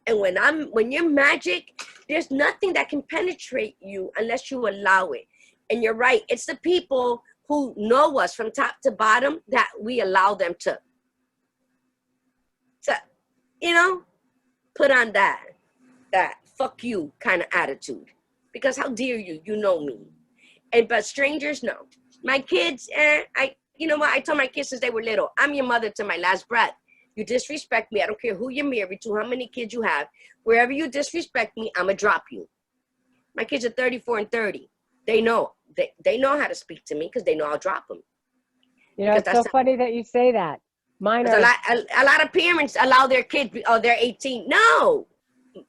A: And when you're magic, there's nothing that can penetrate you unless you allow it. And you're right, it's the people who know us from top to bottom that we allow them to put on that fuck you kind of attitude. Because how dare you? You know me. But strangers, no. My kids, you know what? I told my kids since they were little, I'm your mother to my last breath. You disrespect me, I don't care who you're married to, how many kids you have. Wherever you disrespect me, I'm going to drop you. My kids are 34 and 30. They know. They know how to speak to me because they know I'll drop them.
C: You know, it's so funny that you say that. Mine are
A: a lot of parents allow their kids, oh, they're 18. No,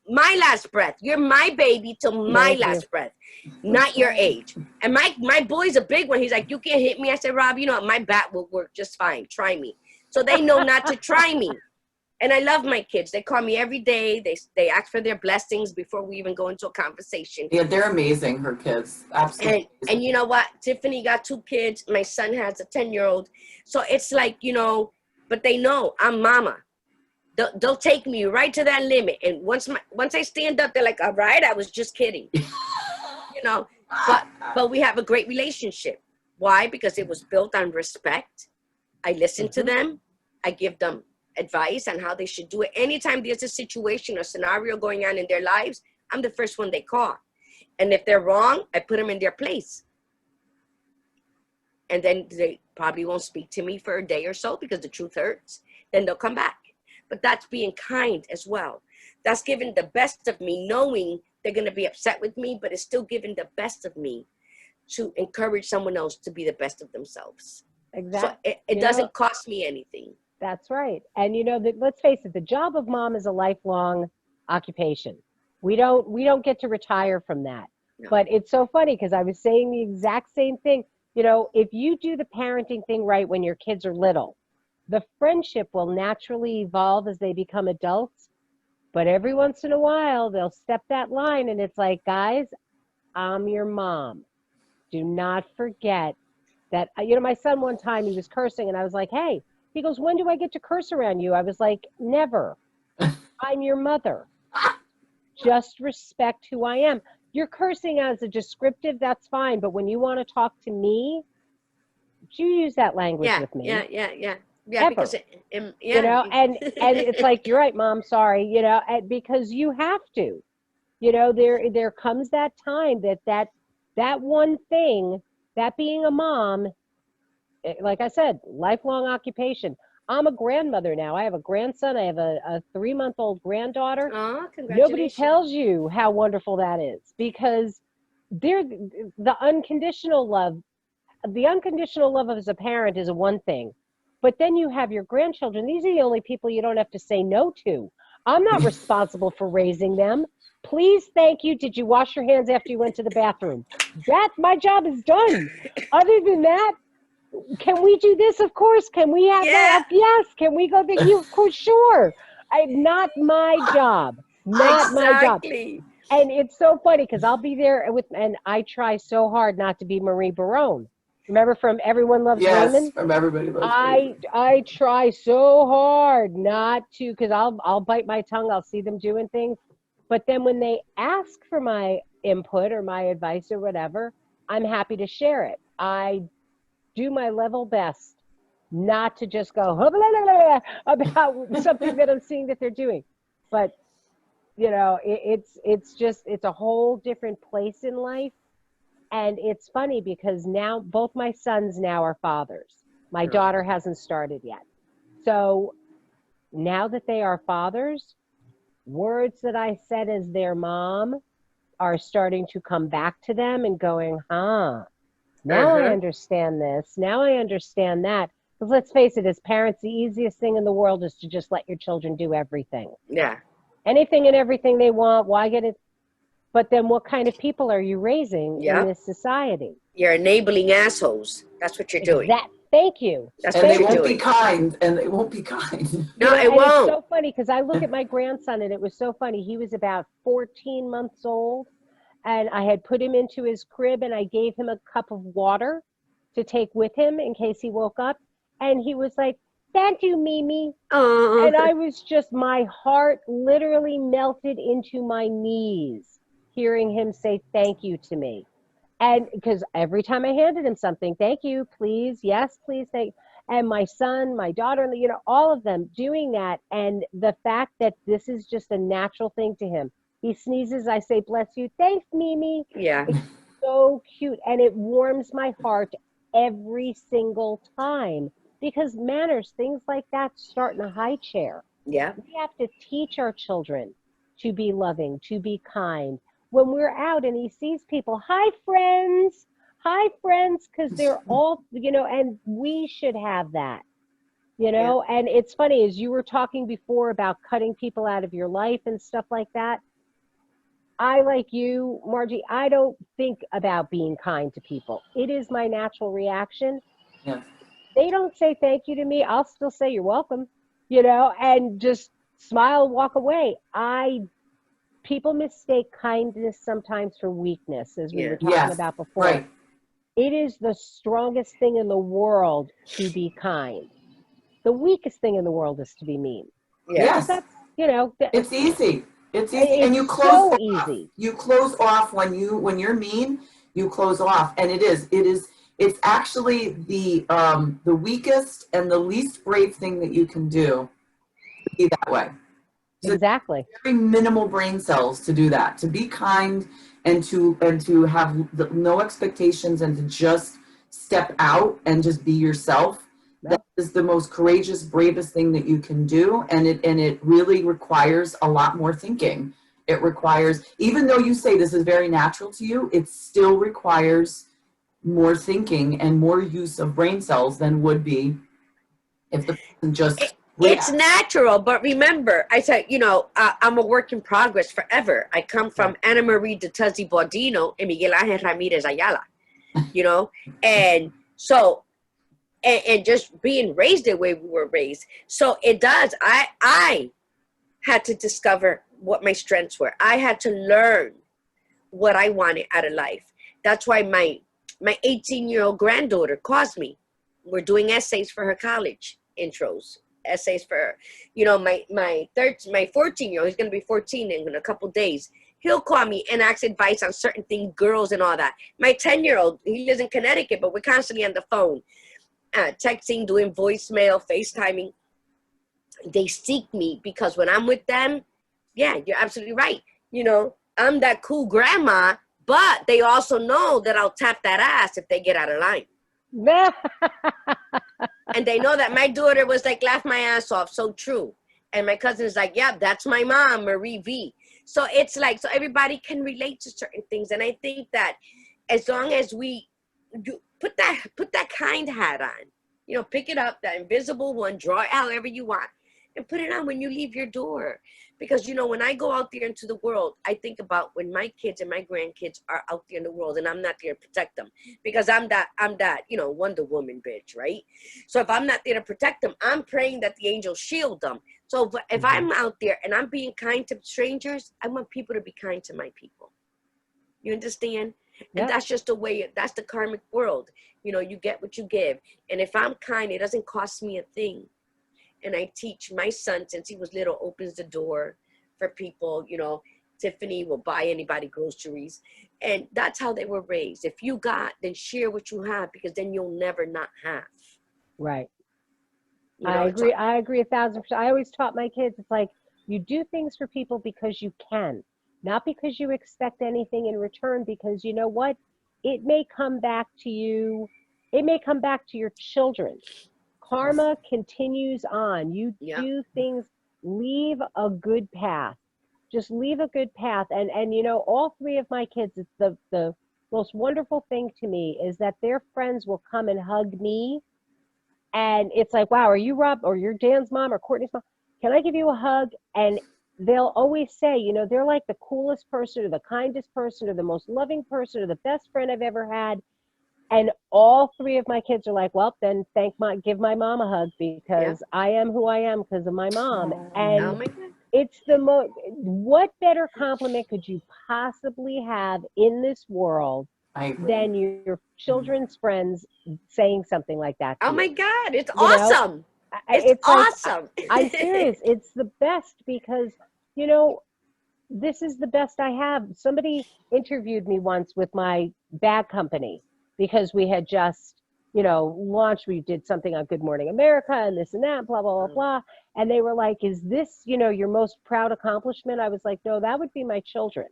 A: my last breath. You're my baby till my last breath, not your age. And my boy's a big one. He's like, you can't hit me. I said, Rob, you know what? My bat will work just fine. Try me. So they know not to try me. And I love my kids. They call me every day. They ask for their blessings before we even go into a conversation.
B: Yeah, they're amazing, her kids. Absolutely.
A: And you know what? Tiffany got 2 kids. My son has a 10-year-old. So it's like, you know, but they know I'm mama. They'll take me right to that limit. And once I stand up, they're like, all right, I was just kidding. You know, but we have a great relationship. Why? Because it was built on respect. I listen to them. I give them advice on how they should do it. Anytime there's a situation or scenario going on in their lives, I'm the first one they call. And if they're wrong, I put them in their place. And then they probably won't speak to me for a day or so because the truth hurts. Then they'll come back. But that's being kind as well. That's giving the best of me, knowing they're going to be upset with me, but it's still giving the best of me to encourage someone else to be the best of themselves.
C: Exactly.
A: So it doesn't cost me anything.
C: That's right. And you know, let's face it, the job of mom is a lifelong occupation. We don't get to retire from that. No. But it's so funny because I was saying the exact same thing. You know, if you do the parenting thing right when your kids are little, the friendship will naturally evolve as they become adults. But every once in a while, they'll step that line and it's like, guys, I'm your mom. Do not forget that, you know, my son one time, he was cursing and I was like, hey, he goes, when do I get to curse around you? I was like, never. I'm your mother. Just respect who I am. You're cursing as a descriptive, that's fine. But when you want to talk to me, you use that language with me.
A: Yeah,
C: ever.
A: Because
C: you know, and it's like, you're right, mom, sorry, you know, because you have to. You know, there comes that time that one thing, that being a mom, like I said, lifelong occupation. I'm a grandmother now. I have a grandson. I have a 3-month-old granddaughter.
A: Oh, congratulations.
C: Nobody tells you how wonderful that is because they're the unconditional love. The unconditional love as a parent is a one thing, but then you have your grandchildren. These are the only people you don't have to say no to. I'm not responsible for raising them. Please, thank you. Did you wash your hands after you went to the bathroom? My job is done. Other than that, can we do this? Of course. Can we have that? Yes. Can we go there? You, of course, sure. Not my job. Not my job. And it's so funny because I'll be there and I try so hard not to be Marie Barone. Remember from Everyone Loves Raymond?
B: Yes, from Everybody Loves Raymond.
C: I try so hard not to, because I'll bite my tongue. I'll see them doing things. But then when they ask for my input or my advice or whatever, I'm happy to share it. I do my level best not to just go about something that I'm seeing that they're doing. But, you know, it's a whole different place in life. And it's funny because now both my sons now are fathers. My daughter hasn't started yet. So now that they are fathers, words that I said as their mom are starting to come back to them and going, now I understand this. Now I understand that. Because let's face it, as parents, the easiest thing in the world is to just let your children do everything.
A: Yeah.
C: Anything and everything they want. Why get it? But then what kind of people are you raising in this society?
A: You're enabling assholes. That's what you're doing.
C: Thank you.
A: That's
B: and
A: what
B: they
A: you're
B: won't
A: doing.
B: be kind. And they won't be kind.
A: No, it won't.
C: It's so funny because I look at my grandson and it was so funny. He was about 14 months old and I had put him into his crib and I gave him a cup of water to take with him in case he woke up. And he was like, thank you, Mimi. And I was just, my heart literally melted into my knees hearing him say thank you to me. And because every time I handed him something, thank you, please, yes, please, thank. And my son, my daughter, you know, all of them doing that. And the fact that this is just a natural thing to him. He sneezes, I say, bless you. Thanks, Mimi.
A: Yeah.
C: It's so cute. And it warms my heart every single time because manners, things like that start in a high chair.
A: Yeah.
C: We have to teach our children to be loving, to be kind. when we're out and he sees people, hi friends, because they're all, and we should have that,
A: Yeah.
C: and it's funny, as you were talking before about cutting people out of your life and stuff like that. I, like you, Margie, I don't think about being kind to people. It is my natural reaction.
B: Yes.
C: They don't say thank you to me, I'll still say you're welcome, and just smile, walk away. People mistake kindness sometimes for weakness, as we
A: Yeah.
C: were talking
B: Yes.
C: about before.
B: Right.
C: It is the strongest thing in the world to be kind. The weakest thing in the world is to be mean.
A: Yeah.
C: Because
B: Yes.
C: that's,
B: It's easy. It's easy. And you
C: it's
B: close
C: so
B: off.
C: easy.
B: You close off when you're mean, you close off. And it's actually the weakest and the least brave thing that you can do to be that way. So
C: Exactly.
B: very minimal brain cells to do that, to be kind and to have no expectations and to just step out and just be yourself. That
C: Yep.
B: is the most courageous, bravest thing that you can do, and it really requires a lot more thinking. It requires, even though you say this is very natural to you, it still requires more thinking and more use of brain cells than would be if the person just
A: It's
B: reacts.
A: natural, but remember, I said, I'm a work in progress forever. I come from Ana Marie de Tuzzi Bordino and Miguel Ángel Ramirez Ayala, and so, and just being raised the way we were raised. So it does. I had to discover what my strengths were. I had to learn what I wanted out of life. That's why my 18-year-old granddaughter calls me. We're doing essays for her college intros. Essays for her. My 14-year-old, he's gonna be 14 in a couple days. He'll call me and ask advice on certain things, girls and all that. My 10-year-old, he lives in Connecticut, but we're constantly on the phone, texting, doing voicemail, FaceTiming. They seek me because when I'm with them, yeah, you're absolutely right. I'm that cool grandma, but they also know that I'll tap that ass if they get out of line. And they know that my daughter was like, laugh my ass off. So true. And my cousin is like, yeah, that's my mom, Marie V. So it's like, so everybody can relate to certain things. And I think that as long as you put that kind hat on, pick it up, that invisible one, draw it however you want, and put it on when you leave your door. Because, when I go out there into the world, I think about when my kids and my grandkids are out there in the world and I'm not there to protect them. Because I'm that, Wonder Woman bitch, right? So if I'm not there to protect them, I'm praying that the angels shield them. So if I'm out there and I'm being kind to strangers, I want people to be kind to my people. You understand? And
C: Yep.
A: that's just the way, that's the karmic world. You get what you give. And if I'm kind, it doesn't cost me a thing. And I teach my son, since he was little, opens the door for people. Tiffany will buy anybody groceries. And that's how they were raised. If you got, then share what you have, because then you'll never not have.
C: Right. I agree. I agree 1,000%. I always taught my kids, it's like, you do things for people because you can, not because you expect anything in return, because you know what? It may come back to you. It may come back to your children. Karma continues on. You
A: Yeah.
C: do things, leave a good path. Just leave a good path. And all three of my kids, it's the most wonderful thing to me is that their friends will come and hug me. And it's like, wow, are you Rob or you're Dan's mom or Courtney's mom? Can I give you a hug? And they'll always say, they're like the coolest person or the kindest person or the most loving person or the best friend I've ever had. And all three of my kids are like, well, then give my mom a hug, because I am who I am because of my mom.
A: Oh
C: And
A: my God.
C: it's what better compliment could you possibly have in this world
B: I agree.
C: than your children's friends saying something like that to
A: Oh my
C: you?
A: God. It's awesome. It's
C: It's like,
A: awesome.
C: I'm serious. It's the best because, this is the best I have. Somebody interviewed me once with my bag company because we had just, launched. We did something on Good Morning America and this and that, blah, blah, blah, blah. And they were like, is this, your most proud accomplishment? I was like, no, that would be my children.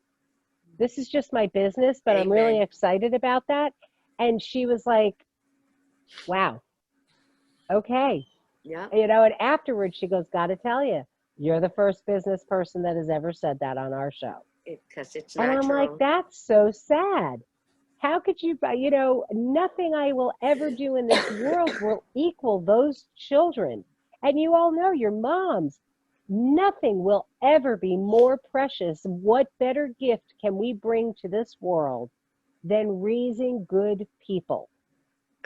C: This is just my business, but I'm really
A: Amen.
C: excited about that. And she was like, wow, okay.
A: Yeah.
C: And afterwards she goes, gotta tell you, you're the first business person that has ever said that on our show.
A: Because it's
C: And I'm like,
A: natural.
C: that's so sad. How could you, nothing I will ever do in this world will equal those children. And you all know your moms. Nothing will ever be more precious. What better gift can we bring to this world than raising good people,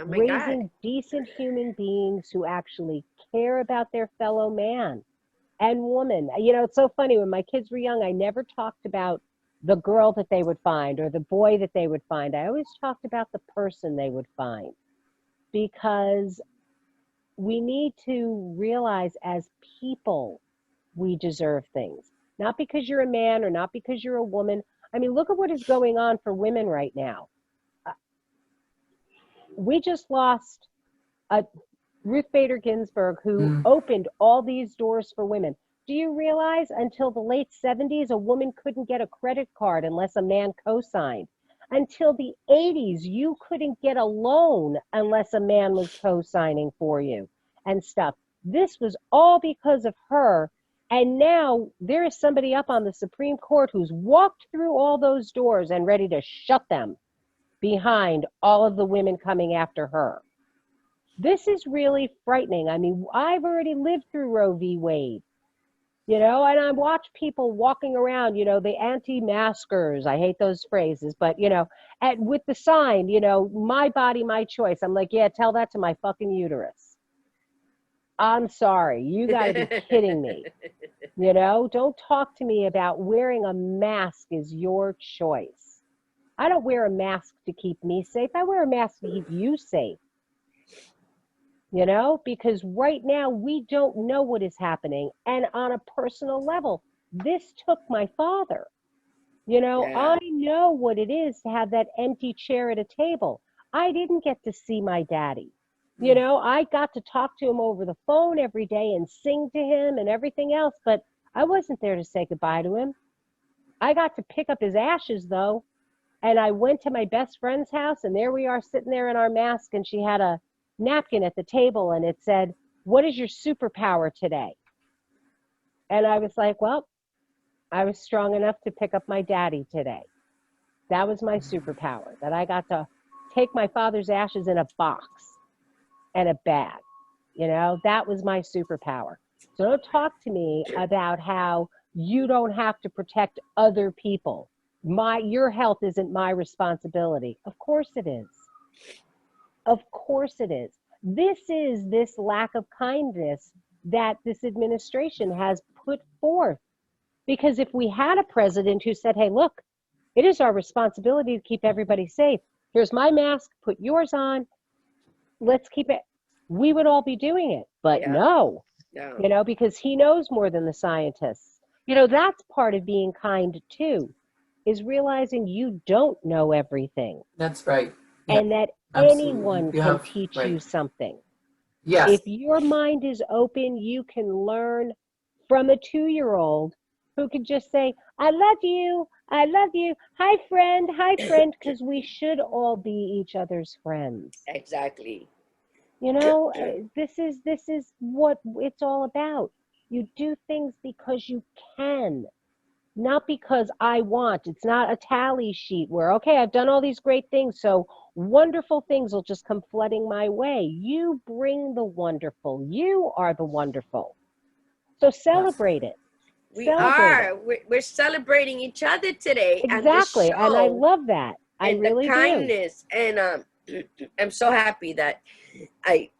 A: Oh my God.
C: raising decent human beings who actually care about their fellow man and woman. It's so funny. When my kids were young, I never talked about the girl that they would find or the boy that they would find. I always talked about the person they would find, because we need to realize as people, we deserve things. Not because you're a man or not because you're a woman. I mean, look at what is going on for women right now. We just lost Ruth Bader Ginsburg, who
B: Mm.
C: opened all these doors for women. Do you realize until the late 70s, a woman couldn't get a credit card unless a man co-signed? Until the 80s, you couldn't get a loan unless a man was co-signing for you and stuff. This was all because of her. And now there is somebody up on the Supreme Court who's walked through all those doors and ready to shut them behind all of the women coming after her. This is really frightening. I mean, I've already lived through Roe v. Wade, and I watch people walking around, the anti-maskers. I hate those phrases, but, with the sign, my body, my choice. I'm like, yeah, tell that to my fucking uterus. I'm sorry. You got to be kidding me. Don't talk to me about wearing a mask is your choice. I don't wear a mask to keep me safe. I wear a mask to keep you safe. Because right now we don't know what is happening. And on a personal level, this took my father.
A: Yeah.
C: I know what it is to have that empty chair at a table. I didn't get to see my daddy. I got to talk to him over the phone every day and sing to him and everything else, but I wasn't there to say goodbye to him. I got to pick up his ashes, though. And I went to my best friend's house, and there we are sitting there in our mask, and she had a napkin at the table, and it said, "What is your superpower today?" And I was like, well, I was strong enough to pick up my daddy today. That was my superpower, that I got to take my father's ashes in a box and a bag. That was my superpower. So don't talk to me about how you don't have to protect other people. Your health isn't my responsibility. Of course it is. Of course it is. This is this lack of kindness that this administration has put forth. Because if we had a president who said, hey, look, it is our responsibility to keep everybody safe. Here's my mask, put yours on. Let's keep it. We would all be doing it. But
A: Yeah.
C: no,
A: No.
C: because he knows more than the scientists. That's part of being kind too, is realizing you don't know everything.
B: That's right. Yeah,
C: And that
B: absolutely.
C: anyone
B: You
C: can
B: have,
C: teach
B: right.
C: you something.
B: Yes.
C: If your mind is open, you can learn from a 2-year-old who can just say, I love you, I love you, hi friend, because we should all be each other's friends.
A: Exactly.
C: This is what it's all about. You do things because you can, not because I want. It's not a tally sheet where, okay, I've done all these great things, so wonderful things will just come flooding my way. You bring the wonderful. You are the wonderful. So celebrate it.
A: We
C: Celebrate it.
A: are. We're celebrating each other today and the
C: Exactly. And I
A: show
C: love that. I
A: and the
C: really do.
A: kindness. And I'm so happy that I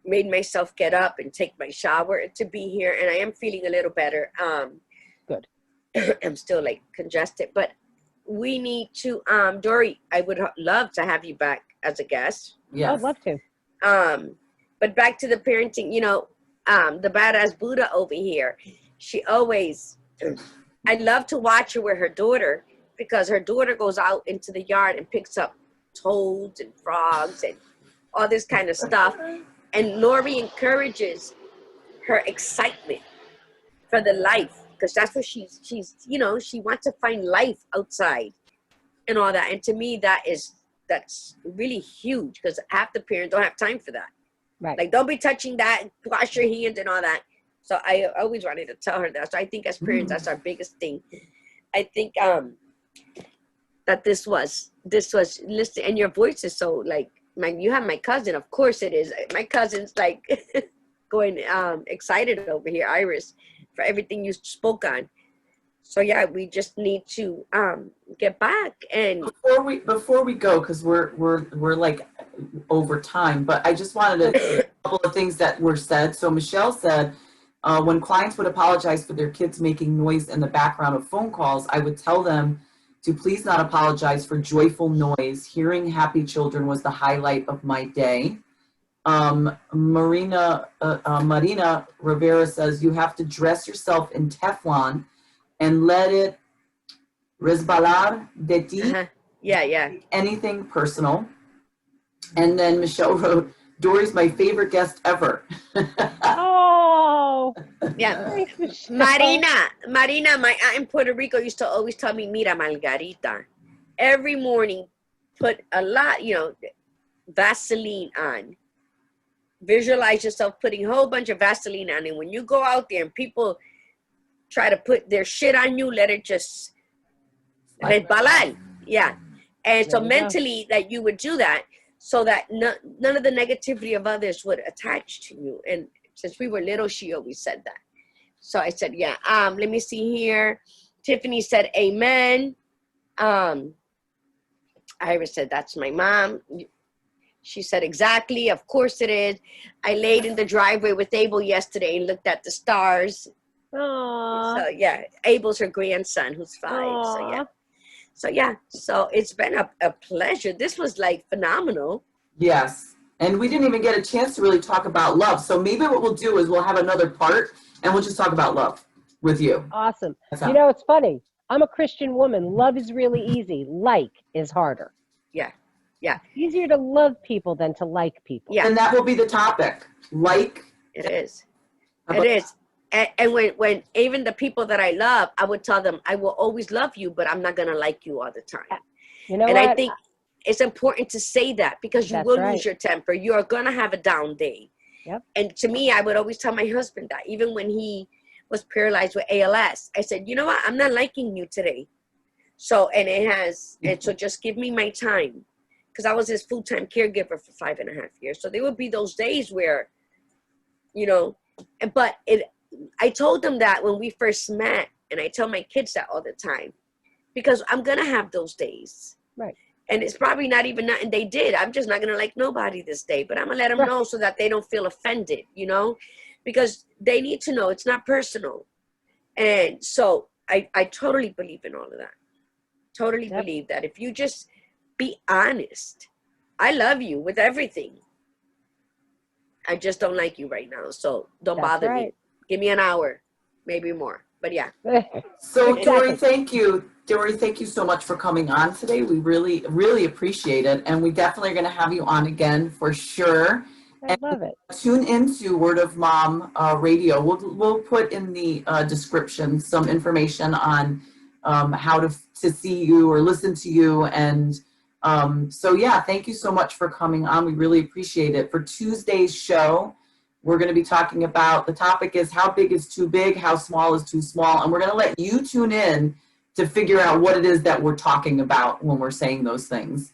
A: made myself get up and take my shower to be here, and I am feeling a little better.
C: Good.
A: I'm still like congested, but we need to Dory, I would love to have you back as a guest.
B: Yes.
C: I'd love to.
A: But back to the parenting, the badass Buddha over here, she always, I love to watch her with her daughter, because her daughter goes out into the yard and picks up toads and frogs and all this kind of stuff. And Lori encourages her excitement for the life, because that's what she's she wants to find life outside and all that. And to me, that's really huge, because half the parents don't have time for that.
C: Right.
A: Like, don't be touching that, wash your hands and all that. So I always wanted to tell her that. So I think as parents, that's our biggest thing. I think that this was listen, and your voice is so like you have my cousin, of course it is. My cousin's like going excited over here, Iris, for everything you spoke on. So yeah, we just need to get back. And
B: before we go, because we're like over time, but I just wanted to a couple of things that were said. So Michelle said, when clients would apologize for their kids making noise in the background of phone calls, I would tell them to please not apologize for joyful noise. Hearing happy children was the highlight of my day. Marina Rivera says, you have to dress yourself in Teflon and let it resbalar de ti.
A: Yeah.
B: Anything personal. And then Michelle wrote, Dory's my favorite guest ever.
C: Oh,
A: yeah.
C: thanks, Michelle.
A: Marina, my aunt in Puerto Rico used to always tell me, mira, Margarita, every morning put a lot, Vaseline on. Visualize yourself putting a whole bunch of Vaseline on, and when you go out there and people try to put their shit on you, let it just resbalar. Yeah. And so mentally that you would do that so that none of the negativity of others would attach to you. And since we were little, she always said that. So I said, yeah. Let me see here. Tiffany said, amen. Iris said, that's my mom. She said, exactly. Of course it is. I laid in the driveway with Abel yesterday and looked at the stars.
C: Aww.
A: So yeah, Abel's her grandson who's 5.
C: Aww.
A: So yeah. So it's been a pleasure. This was like phenomenal.
B: Yes. And we didn't even get a chance to really talk about love. So maybe what we'll do is we'll have another part and we'll just talk about love with you.
C: Awesome. It's funny. I'm a Christian woman. Love is really easy. Like is harder.
A: Yeah.
C: It's easier to love people than to like people.
B: Yeah. And that will be the topic. Like.
A: It is. It is. And when even the people that I love, I would tell them, I will always love you, but I'm not going to like you all the time.
C: You know
A: and
C: what?
A: I think it's important to say that because you will lose your temper. You are going to have a down day.
C: Yep.
A: And to me, I would always tell my husband that, even when he was paralyzed with ALS, I said, you know what? I'm not liking you today. So, and so just give me my time. Because I was his full-time caregiver for 5.5 years. So there would be those days where, I told them that when we first met, and I tell my kids that all the time, because I'm going to have those days.
C: Right.
A: And it's probably not even nothing they did. I'm just not going to like nobody this day, but I'm going to let them know so that they don't feel offended, because they need to know it's not personal. And so I totally believe in all of that. Totally believe that if you just be honest, I love you with everything. I just don't like you right now. So don't bother me. Give me an hour, maybe more. But yeah.
B: So Dory, thank you. Dory, thank you so much for coming on today. We really, really appreciate it. And we definitely are going to have you on again for sure.
C: I love it.
B: Tune into Word of Mom Radio. We'll put in the description some information on how to see you or listen to you. And so yeah, thank you so much for coming on. We really appreciate it. For Tuesday's show, we're going to be talking about, the topic is how big is too big, how small is too small. And we're going to let you tune in to figure out what it is that we're talking about when we're saying those things.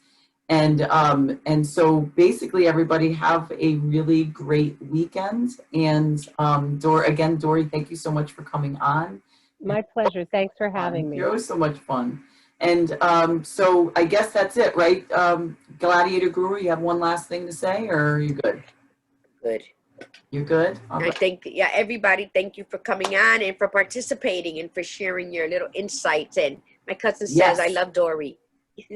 B: And so basically everybody have a really great weekend. And Dory, thank you so much for coming on.
C: My pleasure. Thanks for having me.
B: It was so much fun. And so I guess that's it, right? Gladiator Guru, you have one last thing to say, or are you good?
A: Good.
B: You're good? All right.
A: Everybody, thank you for coming on and for participating and for sharing your little insights. And my cousin says, I love Dory.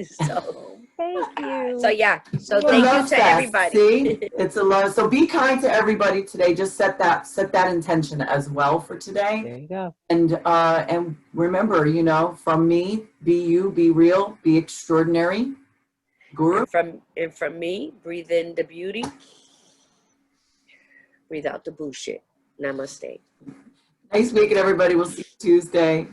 A: So
C: thank you.
A: So yeah. So thank you to everybody.
B: See? It's a love. So be kind to everybody today. Just set that intention as well for today.
C: There you go.
B: And remember, from me, be you, be real, be extraordinary. Guru.
A: And from me, breathe in the beauty. Breathe out the bullshit. Namaste.
B: Nice weekend, everybody. We'll see you Tuesday.